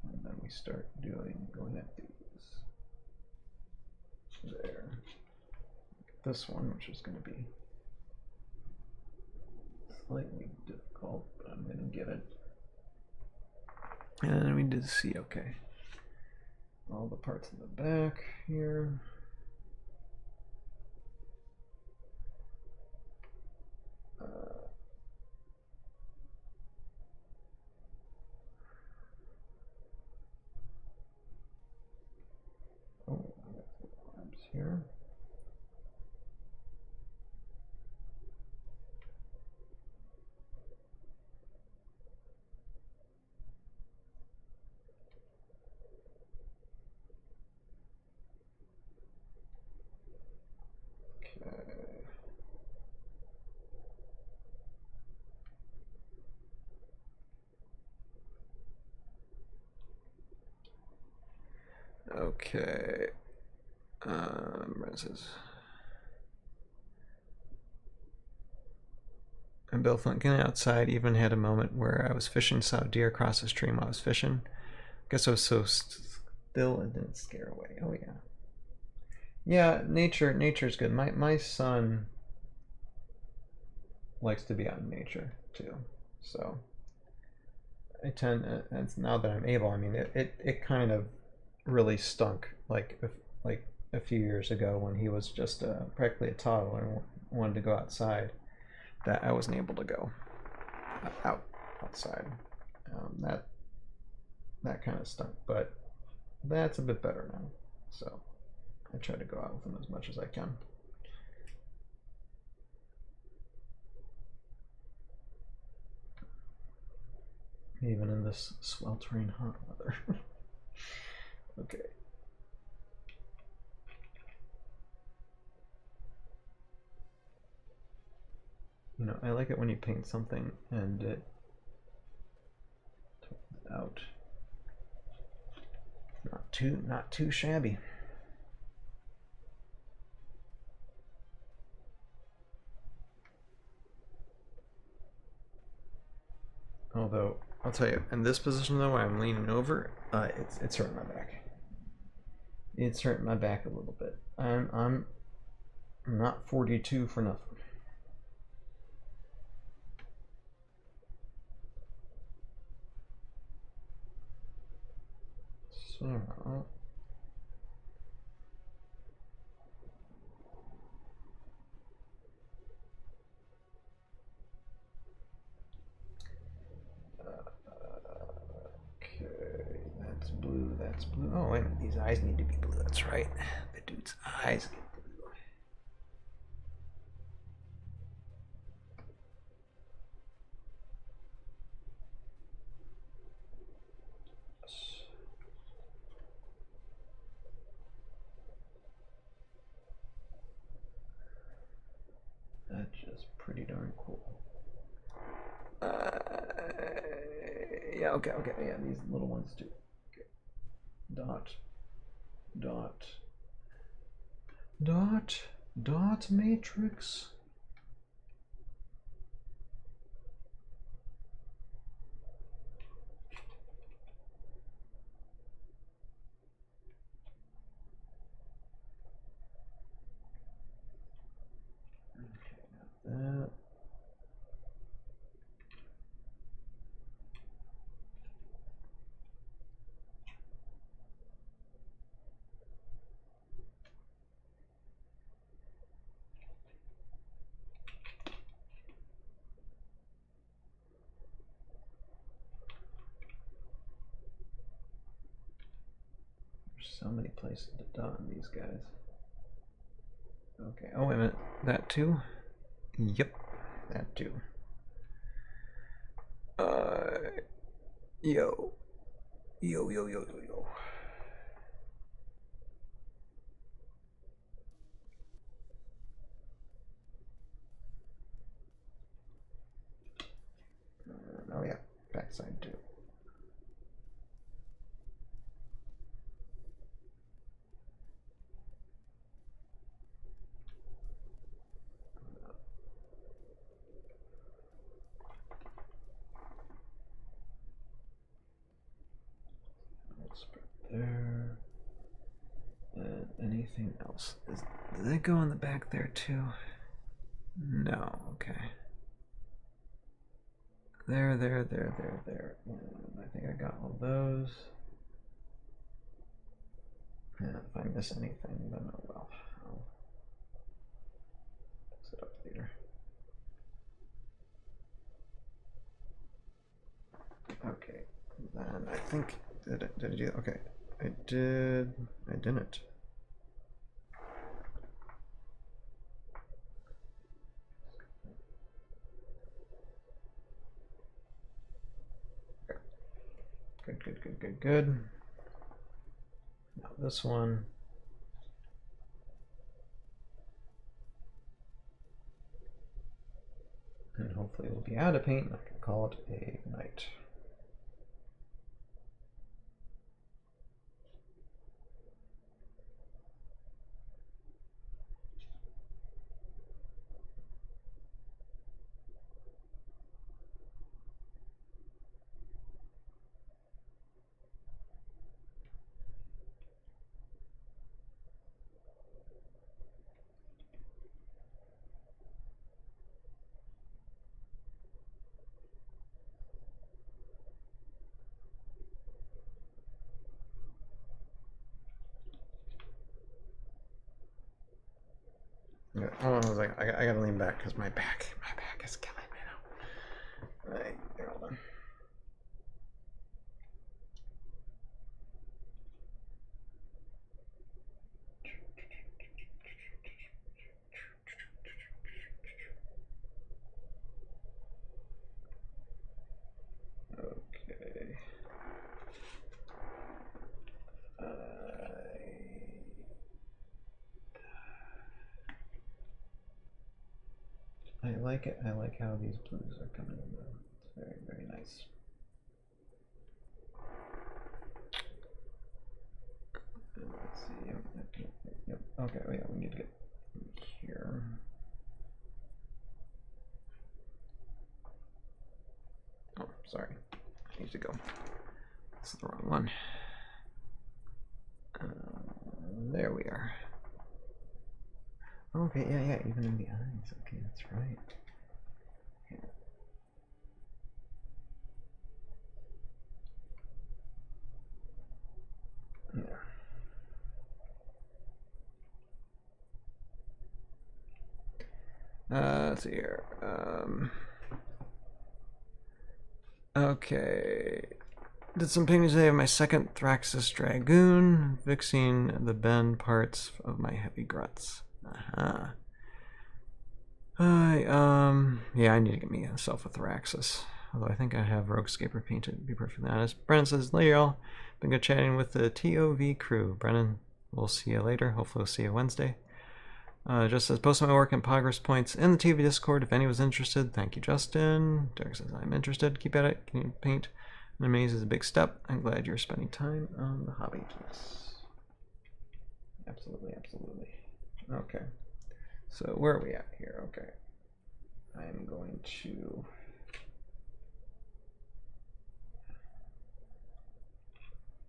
and then we start going at these. There. This one, which is going to be slightly difficult, but I'm going to get it. And then we did see, okay, all the parts in the back here. Oh, I got the arms here. Okay. And Bill Flynn outside even had a moment where I was fishing, saw a deer across the stream while I was fishing. Guess I was so still and didn't scare away. Oh yeah. Yeah, nature's good. My son likes to be out in nature too. So I tend, and now that I'm able, I mean, it kind of really stunk like a few years ago when he was just practically a toddler and wanted to go outside, that I wasn't able to go outside. That kind of stunk, but that's a bit better now. So I try to go out with him as much as I can. Even in this sweltering hot weather. Okay. You know, I like it when you paint something and it turns out not too shabby. Although I'll tell you, in this position though, where I'm leaning over, it's hurting my back. It's hurting my back a little bit. I'm not 42 for nothing. So okay, that's blue, that's blue. Oh wait a minute, these eyes need to be blue, that's right. The dude's eyes need blue. That's just pretty darn cool. Yeah, okay, yeah, these little ones too. Okay. Dot, dot, dot, dot matrix. Okay, got that. There's so many places to dot on these guys. Okay, oh wait a minute, that too? Yep, that too. Yo. Yo, yo, yo, yo, yo. Oh yeah, backside too. There. And anything else? Does that go in the back there too? No, okay. There. And I think I got all those. And if I miss anything, then oh well. I'll fix it up later. Okay, then I think did I do? Okay, I did. I didn't. Good. Now this one. And hopefully it'll be out of paint and I can call it a night. Yeah, I was like, I gotta lean back because my back is killing me now. Right, hold on. Okay. I like it. I like how these blues are coming in. It's very, very nice. Let's see. Yep. Okay. Oh yeah, we need to get here. Oh, sorry. need to go. This is the wrong one. There we are. Okay, yeah, even in the eyes. Okay, that's right. There. Let's see here. Okay. Did some painting today of my second Thraxus Dragoon, fixing the bend parts of my heavy gruts. Yeah, I need to get myself a Thraxus. Although I think I have Heroscape painted, to be perfectly honest. Brennan says, later y'all. Been good chatting with the ToV crew. Brennan, we'll see you later. Hopefully we'll see you Wednesday. Just says, post my work and progress points in the TV Discord if anyone's interested. Thank you, Justin. Derek says, I'm interested. Keep at it. Can you paint? An amaze is a big step. I'm glad you're spending time on the hobby. Yes. Absolutely, absolutely. Okay. So where are we at here? Okay. I'm going to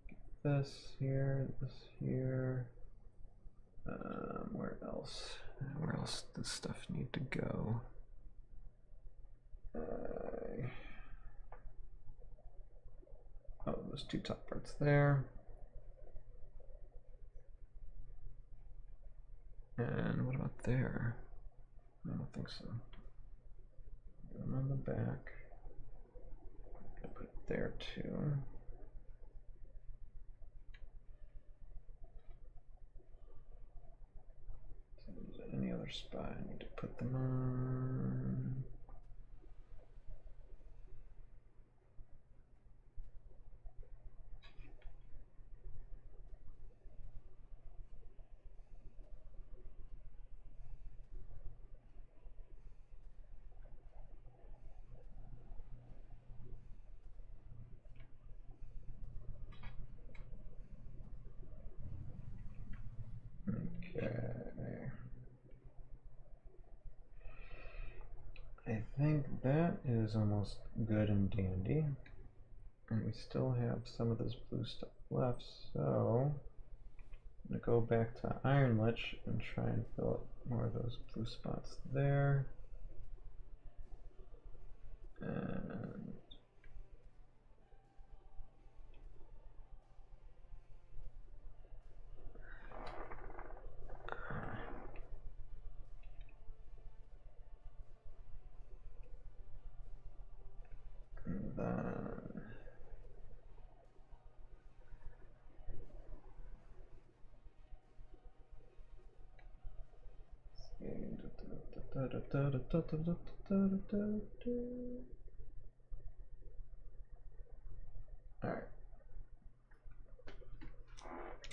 get this here, this here. Where else? Where else does stuff need to go? Oh, those two top parts there. And what about there? I don't think so. Put them on the back. I'll put it there too. So is there any other spot I need to put them on? I think that is almost good and dandy. And we still have some of this blue stuff left, so I'm going to go back to Iron Lich and try and fill up more of those blue spots there. And all right.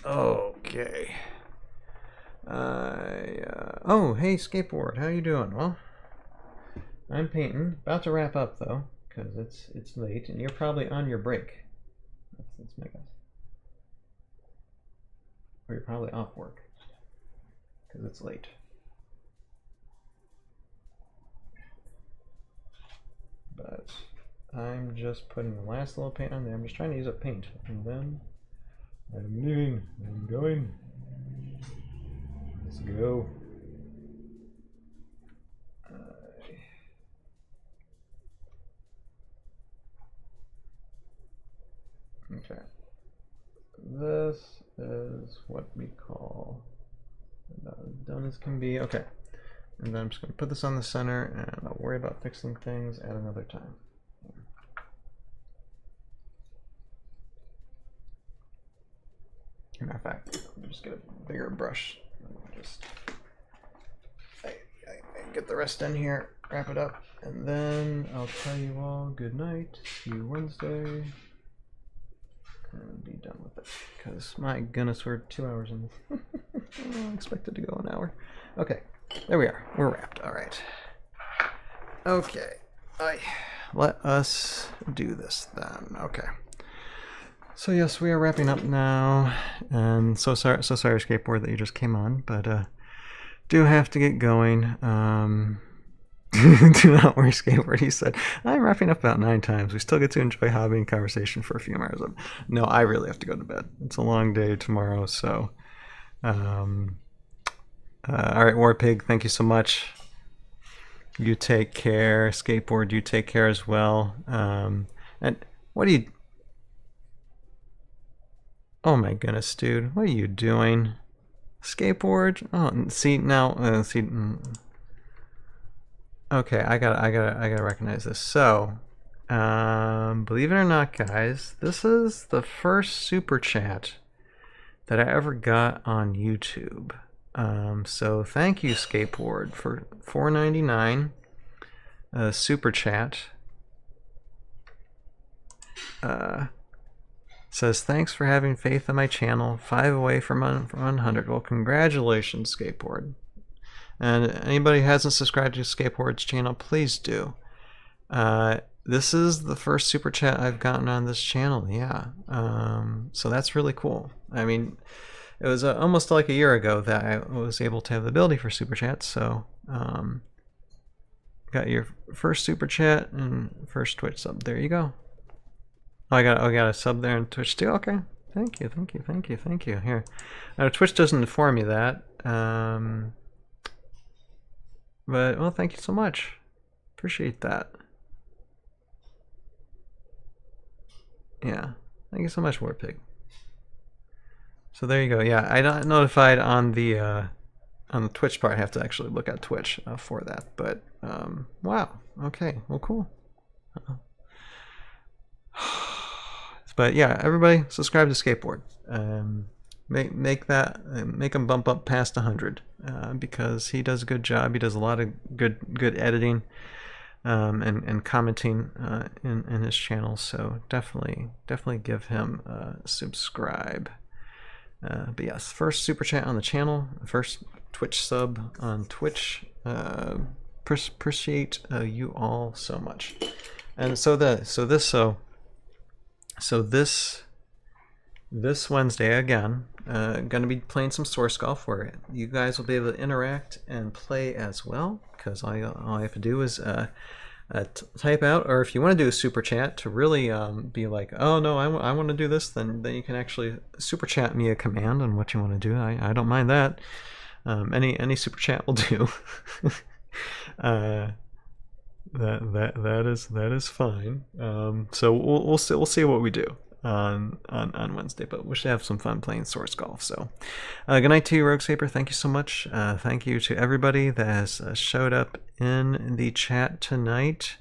Okay. Oh, hey, Skateboard, how you doing? Well, I'm painting. About to wrap up though, because it's late, and you're probably on your break. That's my guess. Or you're probably off work, because it's late. But I'm just putting the last little paint on there. I'm just trying to use up paint, and then I'm leaving. I'm going. Let's go. Okay. This is what we call about as done as can be. Okay. And then I'm just going to put this on the center, and I'll worry about fixing things at another time. As a matter of fact, I'll just get a bigger brush. Just I get the rest in here, wrap it up, and then I'll tell you all good night. See you Wednesday. And be done with it. Because my goodness, we're 2 hours in. I expected to go an hour. Okay. There we are. We're wrapped. All right. Okay. Let us do this then. Okay. So yes, we are wrapping up now, and so sorry, Skateboard, that you just came on, but do have to get going. Do not worry, skateboard. He said, I'm wrapping up about 9 times. We still get to enjoy hobby and conversation for a few hours. No, I really have to go to bed. It's a long day tomorrow, so. All right, Warpig, thank you so much. You take care. Skateboard, you take care as well. And what are you... Oh my goodness, dude. What are you doing? Skateboard? Oh, see, now... see... Okay, I gotta recognize this. So, believe it or not, guys, this is the first super chat that I ever got on YouTube. So thank you, Skateboard, for $4.99 super chat. Says thanks for having faith in my channel. 5 away from 100. Well, congratulations, Skateboard. And anybody who hasn't subscribed to Skateboard's channel, please do. This is the first super chat I've gotten on this channel, yeah. So that's really cool. I mean, it was almost like a year ago that I was able to have the ability for super chats, so got your first super chat and first Twitch sub. There you go. Oh, I got a sub there on Twitch too. Okay, thank you. Here, Twitch doesn't inform me that. But, well, thank you so much. Appreciate that. Yeah. Thank you so much, Warpig. So there you go. Yeah, I got notified on the Twitch part. I have to actually look at Twitch for that. But, wow. Okay. Well, cool. But, yeah, everybody subscribe to Skateboard. Make him bump up past 100 because he does a good job. He does a lot of good editing and commenting in his channel. So definitely give him a subscribe. But yes, first super chat on the channel, first Twitch sub on Twitch. Appreciate you all so much. And so this Wednesday again, gonna be playing some Source Golf where you guys will be able to interact and play as well, because all I have to do is type out, or if you want to do a super chat to really be like, oh no, I want to do this, then you can actually super chat me a command on what you want to do. I don't mind that. Any super chat will do. That is fine. So we'll see what we do on Wednesday, but we should have some fun playing Source Golf. So good night to you, Roguescaper. Thank you so much. Thank you to everybody that has showed up in the chat tonight.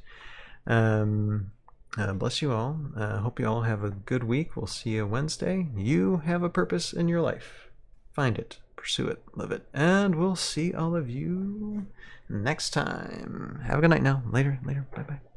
Bless you all. Hope you all have a good week. We'll see you Wednesday. You have a purpose in your life. Find it, pursue it, live it, and we'll see all of you next time. Have a good night now. Later. Bye-bye.